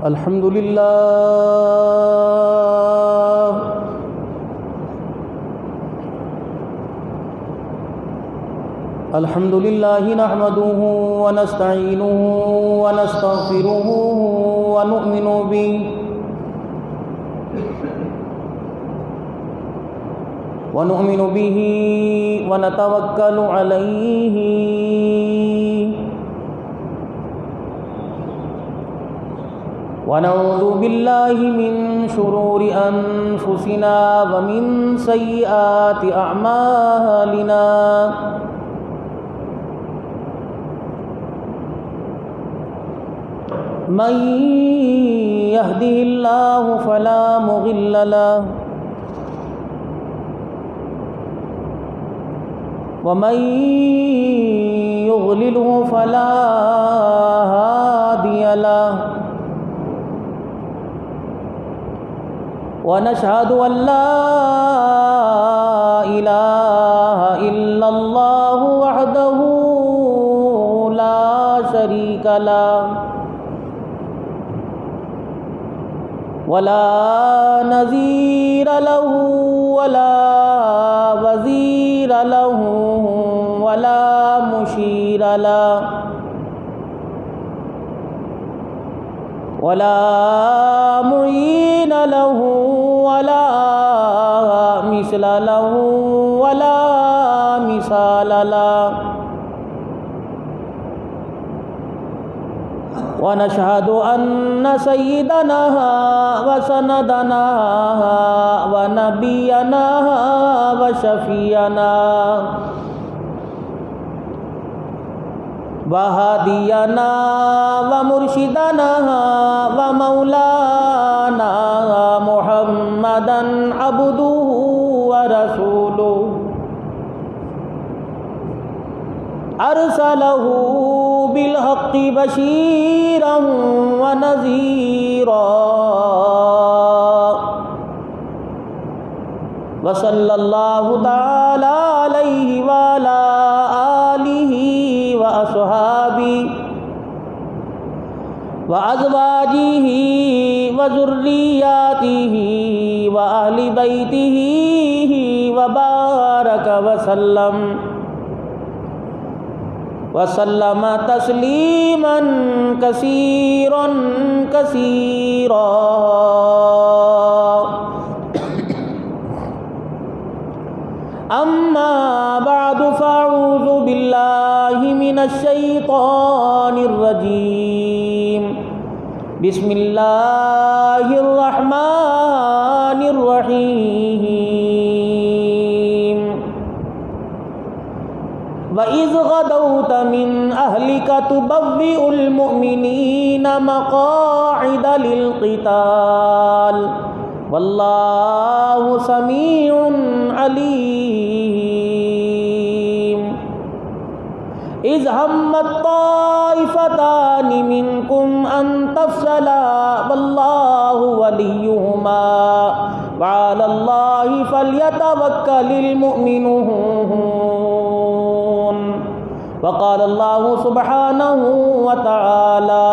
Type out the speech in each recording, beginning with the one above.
الحمد للہ الحمد للہ نحمده ونستعینه ونستغفره ونؤمن به ونتوکل علیہ ونعوذ باللہ من شرور انفسنا ومن سیئات اعمالنا من يهده الله فلا مضل له ومن يضلله فلا هادي له ونشهد أن لا إله إلا الله وحده لا شريك له ولا نظير له ولا وزير له ولا مشير له ولا معين له ولا مثل له ولا مثال له ونشهد أن سيدنا وسندنا ونبينا وشفيعنا وهادينا ومرشدنا ومولانا محمدا عبده ورسوله أرسله بالحق بشيرا ونذيرا وصلى الله تعالى عليه وعلى آله وأصحابه وأزواجه وذرياته وأهل بيته وبارك وسلم تسليما كثيرا كثيرا. أما بعد فأعوذ بالله من الشيطان الرجيم. بسم الله الرحمن الرحيم. وَإِذْ غَدَوْتَ مِنْ أَهْلِكَ تُبَوِّئُ الْمُؤْمِنِينَ مَقَاعِدَ لِلْقِتَالِ وَاللَّهُ سَمِيعٌ عَلِيمٌ. إِذْ هَمَّتْ طَائِفَتَانِ مِنْكُمْ أَنْ تَفْشَلَا وَاللَّهُ وَلِيُّهُمَا وَعَلَى اللَّهِ فَلْيَتَوَكَّلِ الْمُؤْمِنُونَ. وقال الله سبحانه وتعالى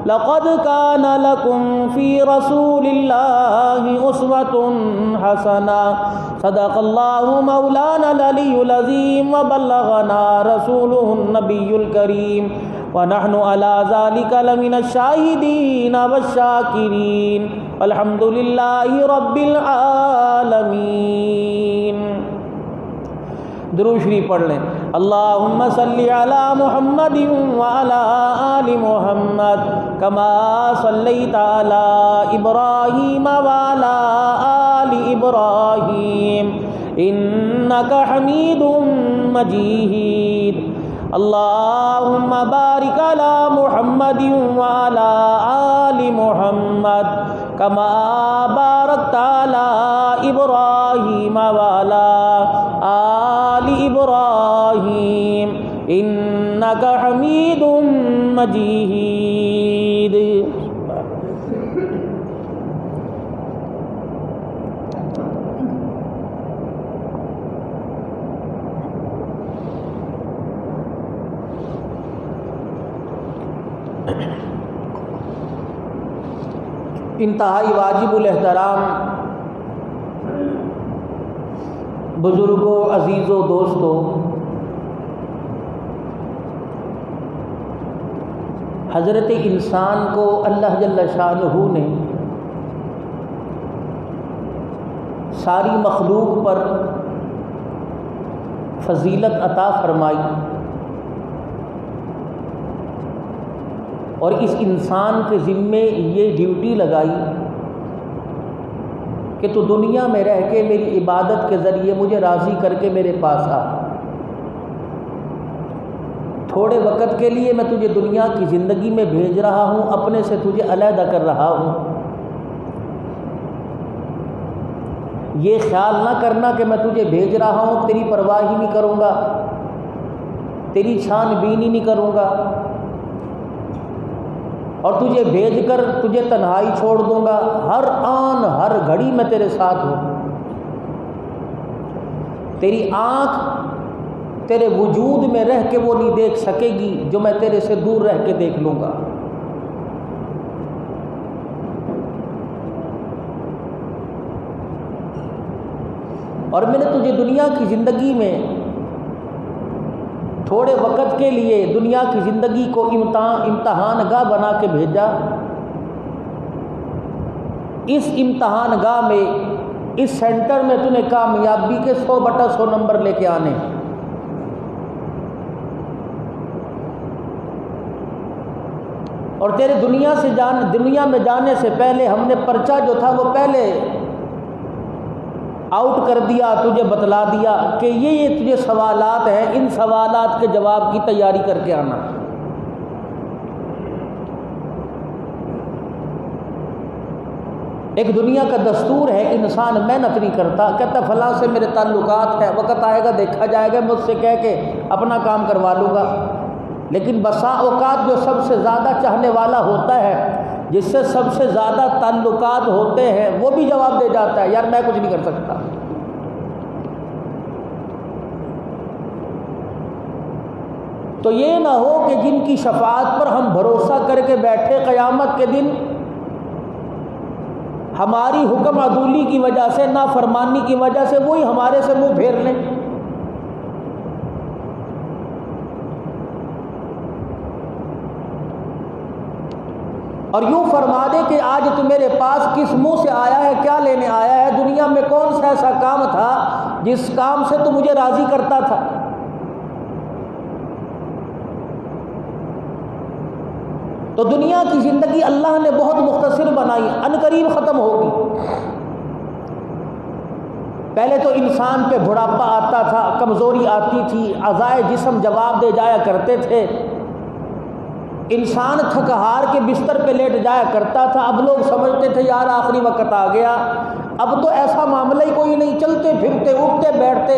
لقد كان لكم في رسول الله أسوة حسنة. صدق الله مولانا العلي العظيم وبلغنا رسوله النبي الكريم ونحن على ذلك لمن الشاهدين والشاكرين الحمد لله رب العالمين. درود شریف پڑھ لیں. اللہم صلی علی محمد وعلی آل محمد کما صلیت علی ابراہیم وعلی آل ابراہیم انک حمید مجید. اللہم بارک علی محمد وعلی آل محمد کما بارکت علی ابراہیم وعلی آل ابراہیم انک حمید مجید. انتہائی واجب الاحترام بزرگوں، عزیزوں، دوستوں، حضرت انسان کو اللہ جل شانہ نے ساری مخلوق پر فضیلت عطا فرمائی، اور اس انسان کے ذمے یہ ڈیوٹی لگائی کہ تو دنیا میں رہ کے میری عبادت کے ذریعے مجھے راضی کر کے میرے پاس آ۔ تھوڑے وقت کے لیے میں تجھے دنیا کی زندگی میں بھیج رہا ہوں، اپنے سے تجھے علیحدہ کر رہا ہوں۔ یہ خیال نہ کرنا کہ میں تجھے بھیج رہا ہوں، تیری پرواہ ہی نہیں کروں گا، تیری چھان بین ہی نہیں کروں گا، اور تجھے بھیج کر تجھے تنہائی چھوڑ دوں گا۔ ہر آن ہر گھڑی میں تیرے ساتھ ہوں۔ تیری آنکھ تیرے وجود میں رہ کے وہ نہیں دیکھ سکے گی جو میں تیرے سے دور رہ کے دیکھ لوں گا۔ اور میں نے تجھے دنیا کی زندگی میں تھوڑے وقت کے لیے دنیا کی زندگی کو امتحان گاہ بنا کے بھیجا۔ اس امتحان گاہ میں، اس سینٹر میں تُو نے کامیابی کے 100/100 نمبر لے کے آنے۔ اور تیرے دنیا میں جانے سے پہلے ہم نے پرچہ جو تھا وہ پہلے آؤٹ کر دیا، تجھے بتلا دیا کہ یہ تجھے سوالات ہیں، ان سوالات کے جواب کی تیاری کر کے آنا۔ ایک دنیا کا دستور ہے، انسان محنت نہیں کرتا، کہتا فلاں سے میرے تعلقات ہیں، وقت آئے گا دیکھا جائے گا، مجھ سے کہہ کے اپنا کام کروا لوں گا۔ لیکن بسا اوقات جو سب سے زیادہ چاہنے والا ہوتا ہے، جس سے سب سے زیادہ تعلقات ہوتے ہیں، وہ بھی جواب دے جاتا ہے، یار میں کچھ نہیں کر سکتا۔ تو یہ نہ ہو کہ جن کی شفاعت پر ہم بھروسہ کر کے بیٹھے، قیامت کے دن ہماری حکم عدولی کی وجہ سے، نافرمانی کی وجہ سے وہی ہمارے سے منہ پھیر لیں۔ اور یوں فرما دے کہ آج تو میرے پاس کس منہ سے آیا ہے، کیا لینے آیا ہے، دنیا میں کون سا ایسا کام تھا جس کام سے تو مجھے راضی کرتا تھا۔ تو دنیا کی زندگی اللہ نے بہت مختصر بنائی، عنقریب ختم ہوگی۔ پہلے تو انسان پہ بڑھاپا آتا تھا، کمزوری آتی تھی، اعضائے جسم جواب دے جایا کرتے تھے، انسان تھک ہار کے بستر پہ لیٹ جایا کرتا تھا۔ اب لوگ سمجھتے تھے یار آخری وقت آ گیا، اب تو ایسا معاملہ ہی کوئی نہیں، چلتے پھرتے اٹھتے بیٹھتے،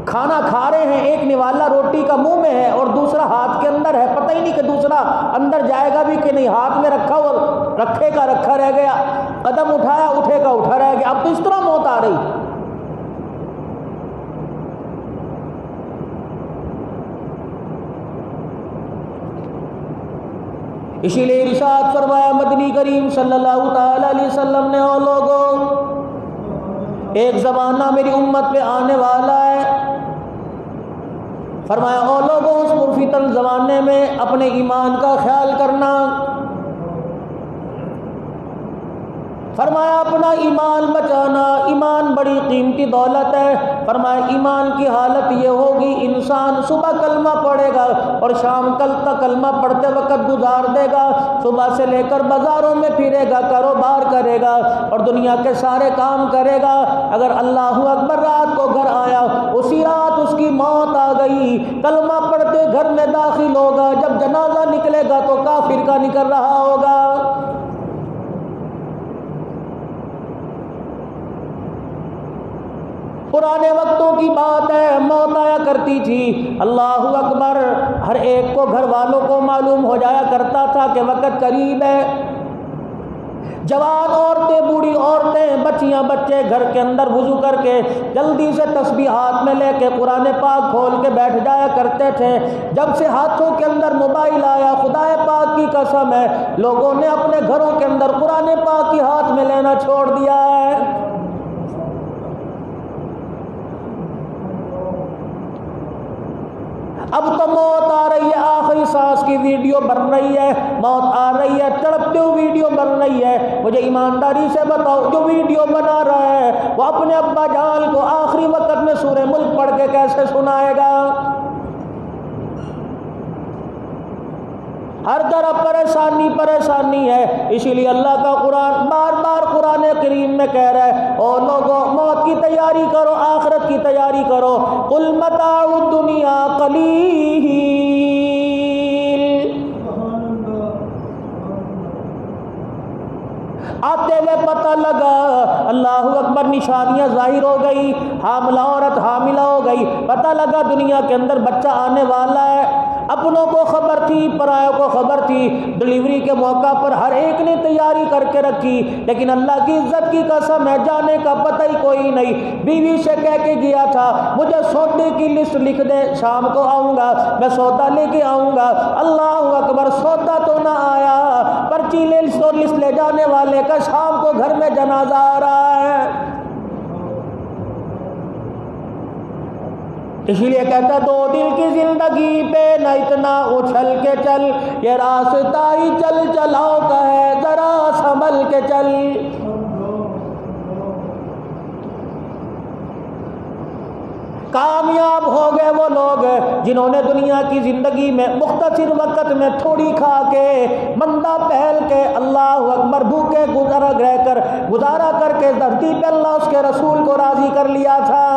کھانا کھا رہے ہیں، ایک نوالا روٹی کا منہ میں ہے اور دوسرا ہاتھ کے اندر ہے، پتہ ہی نہیں کہ دوسرا اندر جائے گا بھی کہ نہیں، ہاتھ میں رکھا اور رکھے کا رکھا رہ گیا، قدم اٹھایا اٹھے کا اٹھا رہ گیا۔ اب تو اس طرح موت آ رہی۔ اسی لیے ارشاد فرمایا مدنی کریم صلی اللہ تعالی علیہ وسلم نے، او لوگوں، ایک زمانہ میری امت پہ آنے والا ہے، فرمایا او لوگوں اس پرفتن زمانے میں اپنے ایمان کا خیال کرنا، فرمایا اپنا ایمان بچانا، ایمان بڑی قیمتی دولت ہے۔ فرمایا ایمان کی حالت یہ ہوگی، انسان صبح کلمہ پڑھے گا اور شام کل تک کلمہ پڑھتے وقت گزار دے گا، صبح سے لے کر بازاروں میں پھرے گا، کاروبار کرے گا اور دنیا کے سارے کام کرے گا۔ اگر اللہ اکبر رات کو گھر آیا، اسی رات اس کی موت آ گئی، کلمہ پڑھتے گھر میں داخل ہوگا، جب جنازہ نکلے گا تو کافر کا نکل رہا ہوگا۔ پرانے وقتوں کی بات ہے، موت آیا کرتی تھی، اللہ اکبر، ہر ایک کو گھر والوں کو معلوم ہو جایا کرتا تھا کہ وقت قریب ہے۔ جوان عورتیں، بوڑھی عورتیں، بچیاں، بچے گھر کے اندر وضو کر کے جلدی سے تسبیح ہاتھ میں لے کے قرآن پاک کھول کے بیٹھ جایا کرتے تھے۔ جب سے ہاتھوں کے اندر موبائل آیا، خدا پاک کی قسم ہے لوگوں نے اپنے گھروں کے اندر قرآن پاک کی ہاتھ میں لینا چھوڑ دیا ہے۔ اب تو موت آ رہی ہے، آخری سانس کی ویڈیو بن رہی ہے، موت آ رہی ہے، تڑپتے ہوئے ویڈیو بن رہی ہے۔ مجھے ایمانداری سے بتاؤ، جو ویڈیو بنا رہا ہے وہ اپنے ابا جان کو آخری وقت میں سورہ ملک پڑھ کے کیسے سنائے گا؟ ہر طرف پریشانی پریشانی ہے۔ اسی لیے اللہ کا قرآن بار بار قرآن کریم میں کہہ رہا ہے، او لوگوں موت کی تیاری کرو، آخرت کی تیاری کرو۔ قل متاع الدنیا قلیل، آتے ہوئے پتہ لگا، اللہ اکبر، نشانیاں ظاہر ہو گئی، حاملہ عورت حاملہ ہو گئی، پتہ لگا دنیا کے اندر بچہ آنے والا ہے۔ اپنوں کو خبر تھی، پرایوں کو خبر تھی، ڈلیوری کے موقع پر ہر ایک نے تیاری کر کے رکھی، لیکن اللہ کی عزت کی قسم ہے جانے کا پتہ ہی کوئی نہیں۔ بیوی سے کہہ کے گیا تھا مجھے سودے کی لسٹ لکھ دے، شام کو آؤں گا، میں سودا لے کے آؤں گا۔ اللہ اکبر، سودا تو نہ آیا، پرچی لسٹ لے جانے والے کا شام کو گھر میں جنازہ آ رہا ہے۔ اسی لیے کہتا دو دل کی زندگی پہ نہ اتنا اچھل کے چل، یہ راستہ ہی چل چلاؤ کا ہے، ذرا سنبھل کے چل۔ کامیاب ہو گئے وہ لوگ جنہوں نے دنیا کی زندگی میں مختصر وقت میں تھوڑی کھا کے، مندہ پہل کے، اللہ اکبر، بھوکے گزارا کر کے دھرتی پہ اللہ اس کے رسول کو راضی کر لیا تھا۔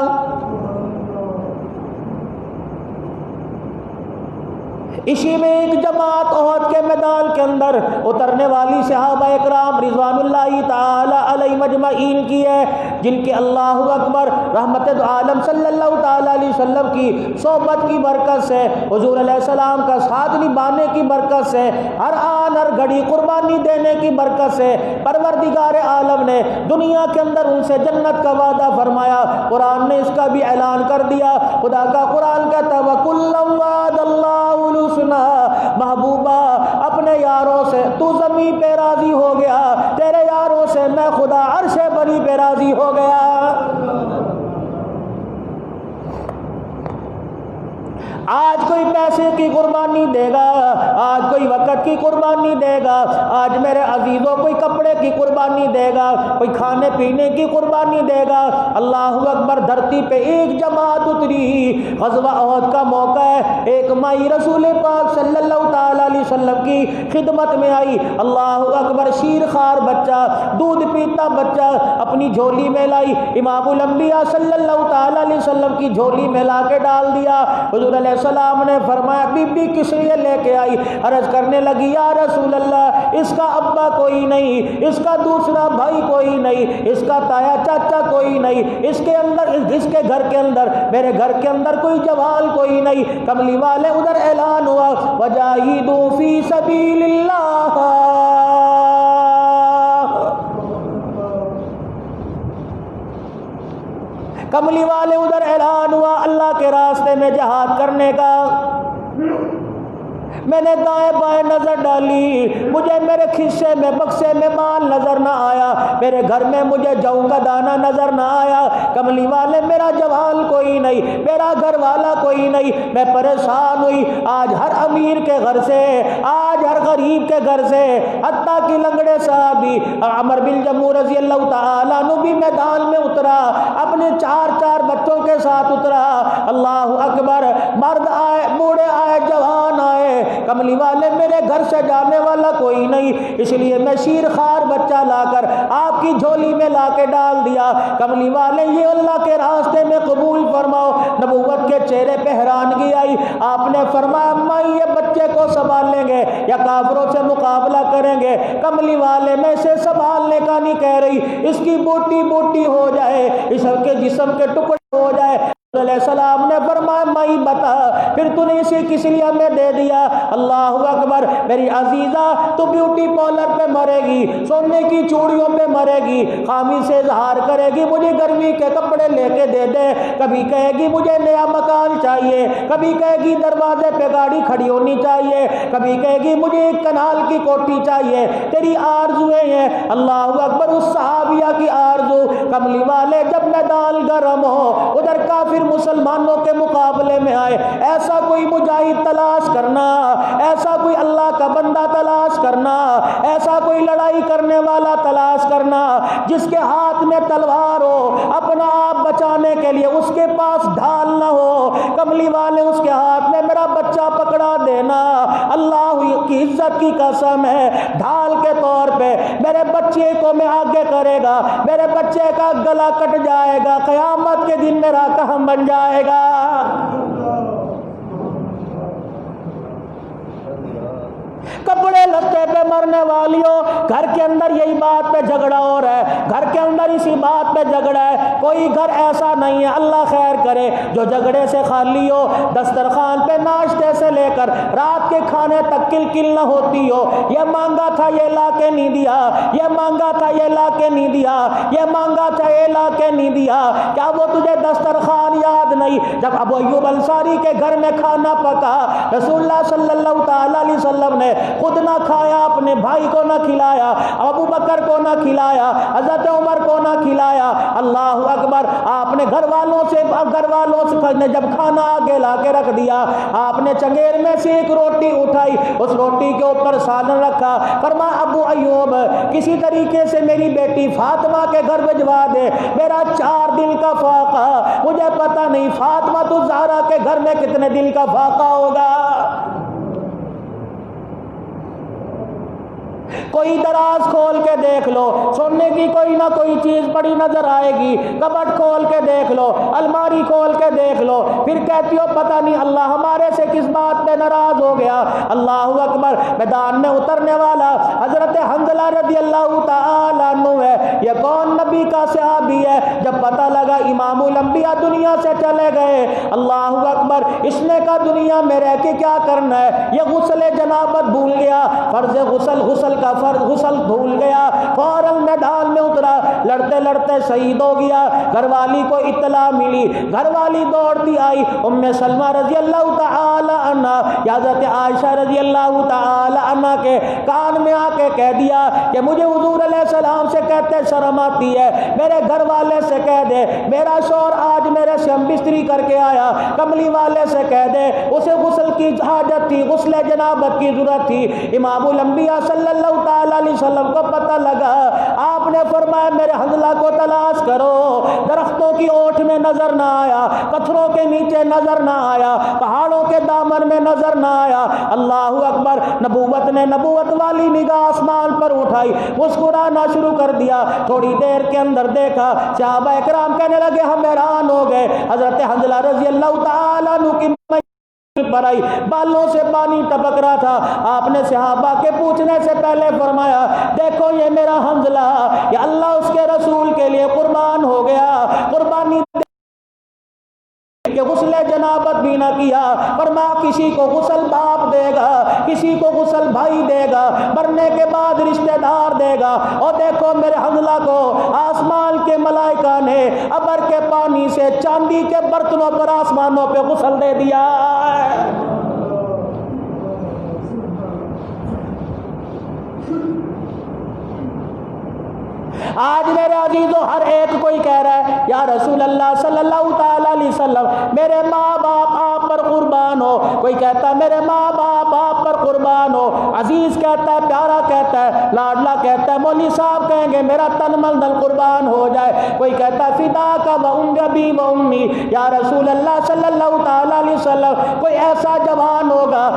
اسی میں ایک جماعت احد کے میدان کے اندر اترنے والی صحابہ اکرام رضوان اللہ تعالی علیہ مجمعین کی ہے، جن کے اللہ اکبر رحمت عالم صلی اللہ تعالی علیہ وسلم کی صحبت کی برکت سے، حضور علیہ السلام کا ساتھ نبھانے کی برکت سے، ہر آن ہر گھڑی قربانی دینے کی برکت سے پروردگار عالم نے دنیا کے اندر ان سے جنت کا وعدہ فرمایا۔ قرآن نے اس کا بھی اعلان کر دیا، خدا کا قرآن کہتا ہے وَكُلًّا وَعَدَ اللَّهُ الْحُسْنَىٰ، محبوبہ اپنے یاروں سے تو زمین پہ راضی ہو گیا، تیرے یاروں سے میں خدا عرش بری پہ راضی ہو گیا۔ آج کوئی پیسے کی قربانی دے گا، آج کوئی وقت کی قربانی دے گا، آج میرے عزیزوں کوئی کپڑے کی قربانی دے گا، کوئی کھانے پینے کی قربانی دے گا۔ اللہ اکبر، دھرتی پہ ایک جماعت اتری، غزوہ احد کا موقع ہے، ایک مائی رسول پاک صلی اللہ تعالی علیہ وسلم کی خدمت میں آئی۔ اللہ اکبر، شیر خوار بچہ، دودھ پیتا بچہ اپنی جھولی میں لائی، امام الانبیاء صلی اللہ تعالی علیہ وسلم کی جھولی میں لا کے ڈال دیا۔ حضور علیہ السلام نے فرمایا بی بی کس لیے لے کے آئی؟ عرض کرنے لگی یا رسول اللہ، اس کا ابا کوئی نہیں، اس کا دوسرا بھائی کوئی نہیں، اس کا تایا چاچا کوئی نہیں، اس کے گھر کے اندر، میرے گھر کے اندر کوئی جوال کوئی نہیں۔ کملی والے ادھر اعلان ہوا وجاہدوا فی سبیل اللہ، کملی والے ادھر اعلان ہوا اللہ کے راستے میں جہاد کرنے کا۔ میں نے دائیں بائیں نظر ڈالی، مجھے میرے خصے میں بکسے میں مال نظر نہ آیا، میرے گھر میں مجھے جوں کا دانہ نظر نہ آیا۔ کملی والے میرا جوال کوئی نہیں، میرا گھر والا کوئی نہیں، میں پریشان ہوئی۔ آج ہر امیر کے گھر سے، آج ہر غریب کے گھر سے، حتیٰ کہ لنگڑے صحابی عمر بن جموح رضی اللہ تعالیٰ عنہ بھی میدان میں اترا، اپنے چار بچوں کے ساتھ اترا۔ اللہ اکبر، مرد آئے، بوڑھے آئے، جوان آئے، کملی والے میرے گھر سے جانے والا کوئی نہیں، اس لیے میں شیر خوار بچہ لا کر آپ کی جھولی میں لا کے ڈال دیا۔ کملی والے یہ اللہ کے راستے میں قبول فرماؤ۔ نبوت کے چہرے پہ حیرانگی آئی، آپ نے فرمایا اما یہ بچے کو سنبھال لیں گے یا کافروں سے مقابلہ کریں گے؟ کملی والے میں اسے سنبھالنے کا نہیں کہہ رہی، اس کی بوٹی بوٹی ہو جائے، اس کے جسم کے ٹکڑے ہو جائے۔ علیہ السلام نے فرمایا مائی بتا پھر تو نے اسے کس لیے ہمیں دے دیا؟ اللہ اکبر۔ میری عزیزہ تو بیوٹی پارلر پہ مرے گی، سونے کی چوڑیوں پہ مرے گی، خامی سے اظہار کرے گی مجھے گرمی کے کپڑے لے کے دے دے، کبھی کہے گی مجھے نیا مکان چاہیے، کبھی کہے گی دروازے پہ گاڑی کھڑی ہونی چاہیے، کبھی کہے گی مجھے ایک کنال کی کوٹھی چاہیے، تیری آرزویں ہیں۔ اللہ اکبر۔ اس صحابیہ کی آرزو، کملی والے جب میدان گرم ہو، ادھر کافر مسلمانوں کے مقابلے میں آئے، ایسا کوئی مجاہد تلاش کرنا، ایسا کوئی اللہ کا بندہ تلاش کرنا، ایسا کوئی لڑائی کرنے والا تلاش کرنا جس کے ہاتھ میں تلوار ہو، اپنا آپ بچانے کے لیے اس کے پاس ڈھال نہ ہو، کملی والے اس کے ہاتھ میں میرا بچہ پکڑا دینا، اللہ کی عزت کی قسم ہے، ڈھال کے طور پہ میرے بچے کو میں آگے کرے گا، میرے بچے کا گلا کٹ جائے گا، قیامت کے دن میرا کہم بن جائے گا۔ کپڑے لتے پہ مرنے والیوں، گھر کے اندر یہی بات پہ جھگڑا ہو رہا ہے، گھر کے اندر اسی بات پہ جھگڑا ہے۔ کوئی گھر ایسا نہیں ہے، اللہ خیر کرے، جو جھگڑے سے خالی ہو، دسترخوان پہ ناشتے سے لے کر رات کے کھانے تک کل نہ ہوتی ہو، یہ مانگا تھا یہ لا کے نہیں دیا، یہ مانگا تھا یہ لا کے نہیں دیا، یہ مانگا تھا یہ لا کے نہیں دیا۔ کیا وہ تجھے دسترخوان یاد نہیں جب ابو ایوب انصاری کے گھر میں کھانا پکا، رسول اللہ صلی اللہ تعالی علیہ وسلم نے خود نہ کھایا، اپنے بھائی کو نہ کھلایا، ابو بکر کو نہ کھلایا، حضرت عمر کو نہ کھلایا، اللہ اکبر۔ آپ نے گھر والوں سے جب کھانا آگے لا کے رکھ دیا، آپ نے چنگیر میں سے ایک روٹی اٹھائی، اس روٹی کے اوپر سالن رکھا، فرمایا ابو ایوب کسی طریقے سے میری بیٹی فاطمہ کے گھر بھجوا دے، میرا 4 دن کا فاقہ، مجھے پتہ نہیں فاطمہ تو زہرا کے گھر میں کتنے دن کا فاقہ ہوگا۔ کوئی دراز کھول کے دیکھ لو، سونے کی کوئی نہ کوئی چیز پڑی نظر آئے گی، کبٹ کھول کے دیکھ لو، الماری کھول کے دیکھ لو، پھر کہتی ہو پتہ نہیں اللہ ہمارے سے کس بات پہ ناراض ہو گیا۔ اللہ اکبر۔ میدان میں اترنے والا حضرت حنظلہ رضی اللہ تعالیٰ عنہ ہے۔ یہ کون نبی کا صحابی ہے؟ جب پتہ لگا امام الانبیاء دنیا سے چلے گئے، اللہ اکبر، اس نے کہا دنیا میں رہ کے کیا کرنا ہے؟ یہ غسل جنابت بھول گیا، فرض غسل کا فرض غسل بھول گیا، فوراً میدان میں اترا، لڑتے لڑتے شہید ہو گیا۔ گھر والی کو اطلاع ملی، گھر والی دوڑتی آئی، ام سلمہ رضی اللہ تعالی عنہ، حضرت عائشہ رضی اللہ تعالی عنہ کے کان میں آ کے کہہ دیا کہ مجھے حضور علیہ السلام سے کہتے شرم آتی ہے، میرے گھر والے سے کہہ دے میرا شوہر آج میرے سے ہم بستری کر کے آیا، کملی والے سے کہہ دے اسے غسل کی حاجت تھی، غسل جنابت کی ضرورت تھی۔ امام الانبیاء صلی اللہ تعالی علیہ وسلم کو پتہ لگا، آپ نے فرمایا میرے حنظلہ کو تلاش کرو، درختوں کی اوٹ میں نظر نہ آیا، پتھروں کے نیچے نظر نہ آیا، پہاڑوں کے دامن میں نظر نہ آیا۔ اللہ اکبر۔ نبوت نے نبوت والی نگاہ آسمان پر اٹھائی، مسکرانا شروع کر دیا۔ تھوڑی دیر کے اندر دیکھا صحابہ اکرام کہنے لگے ہم حیران ہو گئے، حضرت حنظلہ رضی اللہ تعالیٰ عنہ کی پر آئی، بالوں سے پانی ٹپک رہا تھا۔ آپ نے صحابہ کے پوچھنے سے پہلے فرمایا دیکھو یہ میرا حنظلہ، یہ اللہ اس کے رسول کے لیے قربان ہو گیا، قربانی کہ غسل جنابت بھی نہ کیا، فرمایا کسی کو غسل باپ دے گا، کسی کو غسل بھائی دے گا، مرنے کے بعد رشتہ دار دے گا۔ اور دیکھو میرے حنظلہ کو آسمان کے ملائکہ نے ابر کے پانی سے چاندی کے برتنوں پر آسمانوں پہ غسل دے دیا۔ آج میرے عزیزوں ہر ایک کوئی کہہ رہا ہے یا رسول اللہ صلی اللہ تعالی علیہ وسلم میرے ماں باپ آپ پر قربان ہو، کوئی کہتا ہے میرے ماں باپ آپ پر قربان ہو، عزیز کہتا ہے، پیارا کہتا ہے، لاڈلا کہتا ہے، مولوی صاحب کہیں گے میرا تن من دل قربان ہو جائے، کوئی کہتا ہے فدا کا بی و امی، یا رسول اللہ صلی اللہ تعالی علیہ وسلم کوئی ایسا جوان ہوگا،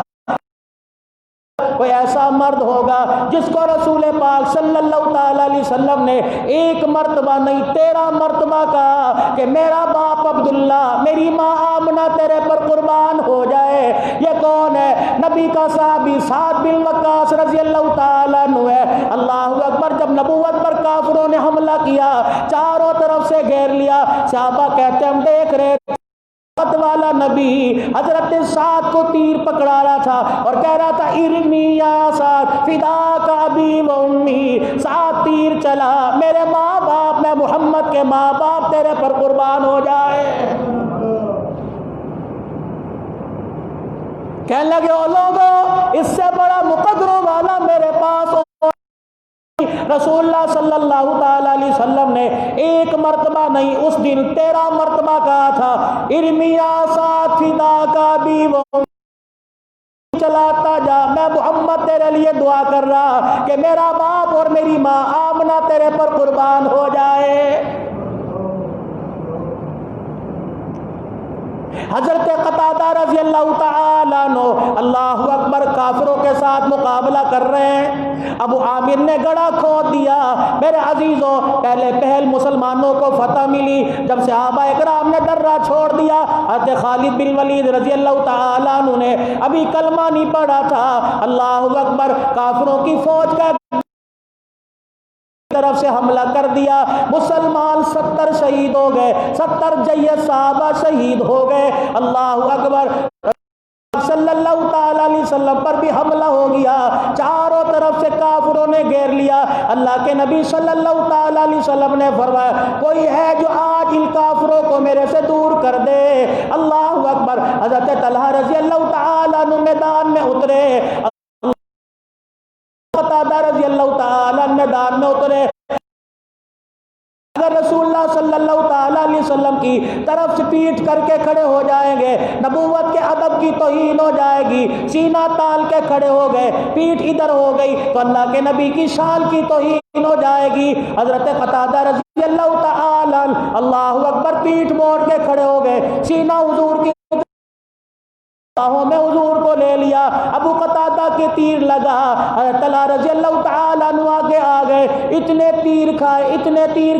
کوئی ایسا مرد ہوگا جس کو رسول پاک صلی اللہ تعالی علیہ وسلم نے ایک مرتبہ نہیں 13 مرتبہ کہا کہ میرا باپ عبداللہ میری ماں آمنہ تیرے پر قربان ہو جائے۔ یہ کون ہے؟ نبی کا صحابی سعد بن وقاص رضی اللہ تعالیٰ عنہ ہے۔ اللہ اکبر۔ جب نبوت پر کافروں نے حملہ کیا، چاروں طرف سے گھیر لیا، صحابہ کہتے ہم دیکھ رہے والا نبی حضرت سعد کو تیر پکڑا رہا تھا اور کہہ رہا تھا ارمی یا سعد فداک ابی و امی، سعد تیر چلا، میرے ماں باپ، میں محمد کے ماں باپ تیرے پر قربان ہو جائے۔ کہنے لگے او لوگوں، اس سے بڑا مقدروں والا میرے پاس ہو۔ رسول اللہ صلی اللہ تعالی علیہ وسلم نے ایک مرتبہ نہیں، اس دن 13 مرتبہ کہا تھا ارمی یا سعد فداک ابی و امی، چلاتا جا، میں محمد تیرے لیے دعا کر رہا کہ میرا باپ اور میری ماں آمنہ تیرے پر قربان ہو جائے۔ حضرت قتادہ رضی اللہ تعالیٰ عنہ اللہ اکبر کافروں کے ساتھ مقابلہ کر رہے ہیں، ابو عامر نے گڑھا کھود دیا۔ میرے عزیزوں، پہل مسلمانوں کو فتح ملی جب صحابہ اکرام نے درہ چھوڑ دیا۔ حضرت خالد بن ولید رضی اللہ تعالیٰ عنہ نے ابھی کلمہ نہیں پڑھا تھا، اللہ اکبر کافروں کی فوج کا طرف سے حملہ کر دیا، مسلمان 70 شہید ہو گئے، 70 جیش صحابہ شہید ہو گئے، اللہ اکبر۔ صلی اللہ تعالی علیہ وسلم پر بھی حملہ ہو گیا، چاروں طرف سے کافروں نے گھیر لیا۔ اللہ کے نبی صلی اللہ تعالی علیہ وسلم نے فرمایا کوئی ہے جو آج ان کافروں کو میرے سے دور کر دے؟ اللہ اکبر۔ حضرت طلحہ رضی اللہ تعالی عنہ میدان میں اترے، قتادہ رضی اللہ تعالی عنہ میدان میں اترے۔ اگر رسول اللہ صلی اللہ تعالی علیہ وسلم کی طرف سے پیٹ کر کے کھڑے ہو جائیں گے، نبوت کے ادب کی توہین ہو جائے گی، سینہ تال کے کھڑے ہو گئے، پیٹ ادھر ہو گئی تو اللہ کے نبی کی شان کی توہین ہو جائے گی۔ حضرت قتادہ رضی اللہ تعالی عنہ اللہ اکبر پیٹ موڑ کے کھڑے ہو گئے، سینہ حضور کی باہوں میں حضور کو لے لیا، ابو قتادہ کے تیر لگا، حضرت طلحہ رضی اللہ تعالیٰ عنہ آگے آ گئے، اتنے تیر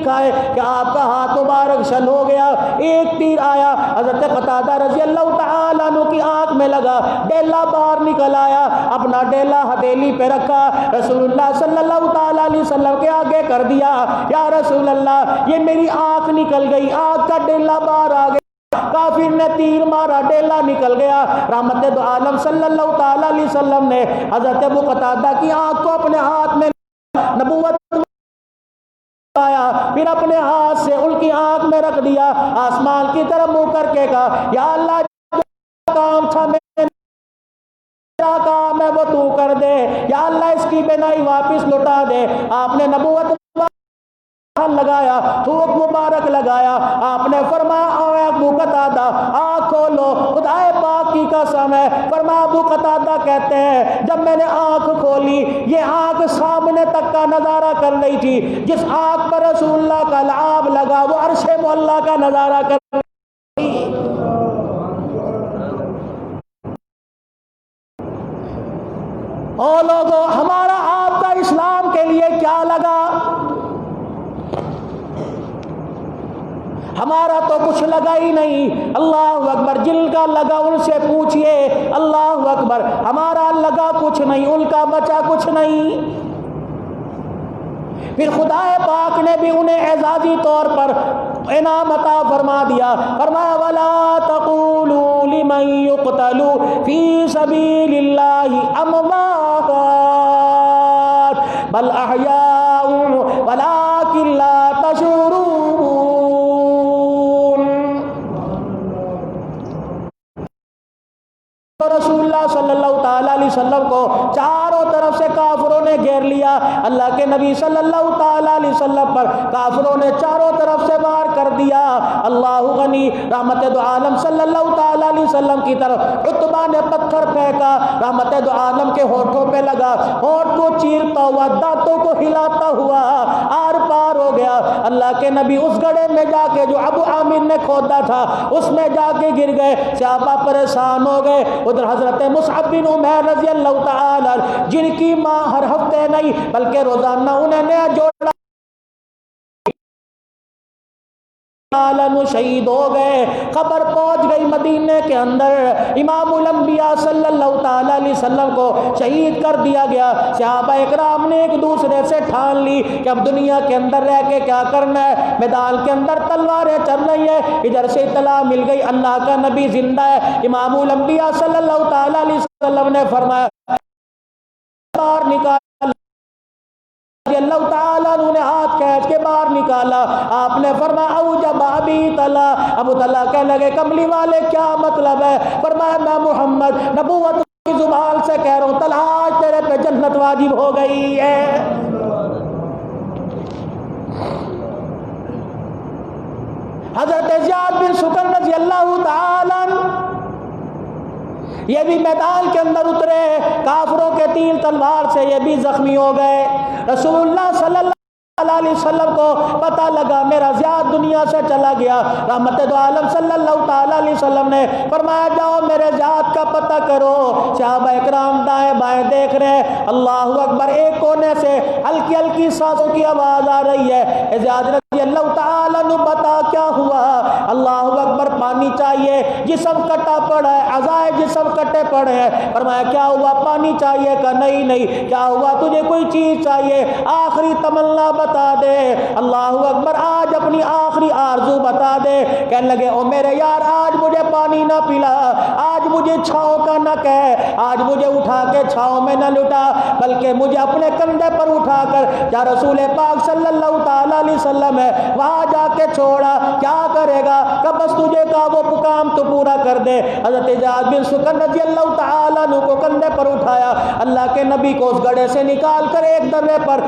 کھائے کہ آپ کا ہاتھ مبارک شل ہو گیا۔ ایک تیر آیا حضرت قتادہ رضی اللہ تعالیٰ عنہ کی آنکھ میں لگا، ڈیلا باہر نکل آیا، اپنا ڈیلا ہتھیلی پہ رکھا، رسول اللہ صلی اللہ تعالیٰ علیہ وسلم کے آگے کر دیا، یا رسول اللہ یہ میری آنکھ نکل گئی، آنکھ کا ڈیلا باہر آ گیا، کافر نے تیر مارا، ڈیلا نکل گیا۔ رحمت دو عالم صلی اللہ تعالی علیہ وسلم نے حضرت ابو قتادہ کی آنکھ کو اپنے ہاتھ میں نبوت آیا، پھر اپنے ہاتھ سے ان کی آنکھ میں رکھ دیا، آسمان کی طرف منہ کر کے کہا یا اللہ جو کام تھا میرا کام ہے وہ تو کر دے، یا اللہ اس کی بینائی واپس لوٹا دے۔ آپ نے نبوت لگایا، تھوک مبارک لگایا، آپ نے فرمایا اے ابو قتادہ آنکھ کھولو، خدائے پاک کی قسم ہے، فرمایا ابو قتادہ کہتے ہیں جب میں نے آنکھ کھولی یہ آنکھ سامنے تک کا نظارہ کر رہی تھی، جس آنکھ پر رسول اللہ کا لعاب لگا وہ عرش معلیٰ کا نظارہ کر رہی تھی۔ او لوگوں، ہمارا آپ کا اسلام کے لیے کیا لگا؟ ہمارا تو کچھ لگا ہی نہیں۔ اللہ اکبر، جن کا لگا ان سے پوچھئے، اللہ اکبر، ہمارا لگا کچھ نہیں، ان کا بچا کچھ نہیں۔ پھر خدا پاک نے بھی انہیں اعزازی طور پر انعام عطا فرما دیا، فرمایا وَلَا تَقُولُوا لِمَن يُقْتَلُ فِي سَبِيلِ اللَّهِ أَمْوَاتٌ بَلْ أَحْيَاءٌ وَلَٰكِن لَّا تَشْعُرُونَ۔ رسول اللہ صلی اللہ تعالی علیہ وسلم کو چاروں طرف سے کافروں نے گھیر لیا، اللہ کے نبی صلی اللہ تعالی علیہ وسلم پر کافروں نے چاروں طرف سے وار کر دیا۔ اللہ غنی، رحمت دو عالم صلی اللہ تعالی علیہ وسلم کی طرف عتبہ نے پتھر پھینکا، رحمت دو عالم کے ہونٹوں پہ لگا، ہونٹ کو چیرتا ہوا، دانتوں کو ہلاتا ہوا آر پار ہو گیا۔ اللہ کے نبی اس گڑھے میں جا کے جو ابو عامر نے کھودا تھا اس میں جا کے گر گئے، صحابہ پریشان ہو گئے۔ ادھر حضرت مصعب بن عمیر رضی اللہ تعالی جن کی ماں ہر ہفتے نہیں بلکہ روزانہ انہیں نیا جوڑا شہید ہو گئے، خبر پہنچ گئی مدینے کے اندر، امام الانبیاء صلی اللہ تعالی علیہ وسلم کو شہید کر دیا گیا۔ صحابہ اکرام نے ایک دوسرے سے ٹھان لی کہ اب دنیا کے اندر رہ کے کیا کرنا ہے، میدان کے اندر تلواریں چل رہی ہیں۔ ادھر سے اطلاع مل گئی اللہ کا نبی زندہ ہے۔ امام الانبیاء صلی اللہ تعالی علیہ وسلم نے فرمایا باہر نکال، اللہ تعالیٰ نے ہاتھ کھینچ کے باہر نکالا۔ آپ نے فرمایا اوجب ابی طلحہ، ابو طلحہ کہنے لگے کملی والے کیا مطلب ہے؟ فرمایا میں محمد نبوت کی زبان سے کہہ رہا ہوں طلحہ آج تیرے پہ جنت واجب ہو گئی ہے۔ حضرت زیاد بن سکن رضی اللہ تعالیٰ یہ بھی میدان کے اندر اترے، کافروں کے تیر تلوار سے یہ بھی زخمی ہو گئے۔ رسول اللہ صلی اللہ علیہ وسلم کو پتہ لگا میرا زیاد دنیا سے چلا گیا۔ رحمت دو عالم صلی اللہ تعالی علیہ وسلم نے فرمایا جاؤ میرے زیاد کا پتہ کرو۔ صحابہ اکرام دائیں بائیں دیکھ رہے ہیں، اللہ اکبر، ایک کونے سے ہلکی ہلکی سانسوں کی آواز آ رہی ہے۔ زیاد رضی اللہ تعالیٰ نے بتا کیا ہوا؟ اللہ اکبر، پانی چاہیے، جسم کٹا پڑا ہے، اعضائے جسم کٹے پڑے ہیں۔ فرمایا کیا ہوا؟ پانی چاہیے؟ کہ نہیں۔ کیا ہوا؟ تجھے کوئی چیز چاہیے؟ آخری تمنا بتا دے۔ اللہ اکبر، آج اپنی آخری آرزو بتا دے۔ کہنے لگے او میرے یار آج مجھے پانی نہ پلا، آج مجھے چھاؤں کا نہ کہہ، آج مجھے اٹھا کے چھاؤں میں نہ لٹا، بلکہ مجھے اپنے کندھے پر اٹھا کر یا رسول پاک صلی اللہ تعالی علیہ وسلم ہے وہاں جا کے چھوڑا۔ کیا کرے گا؟ کہ بس تجھے کا وہ کام تو پورا کر دے۔ حضرت زیاد بن سکن رضی اللہ تعالیٰ عنہ کو کندھے پر اٹھایا، اللہ کے نبی کو اس گڑھے سے نکال کر ایک دروے پر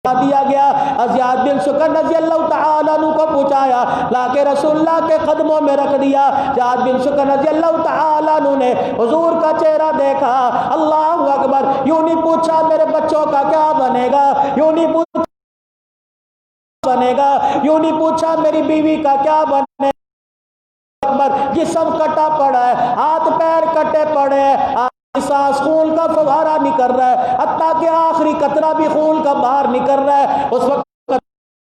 دیا گیا۔ زیاد بن سکن رضی اللہ تعالیٰ عنہ کو پہنچایا، لا کے رسول اللہ کے قدموں میں رکھ دیا۔ زیاد بن سکن رضی اللہ تعالیٰ عنہ نے حضور کا چہرہ دیکھا، اللہ اکبر، یوں نہیں پوچھا میرے بچوں کا کیا بنے گا، یوں نہیں پوچھا بنے گا، یوں نہیں پوچھا میری بیوی کا کیا بنے گا، جسم کٹا پڑا ہے، ہاتھ پیر کٹے پڑے ہیں، سانس خون کا فوارہ نکل رہا ہے، حتیٰ کہ آخری قطرہ بھی خون کا باہر نکل رہا ہے۔ اس وقت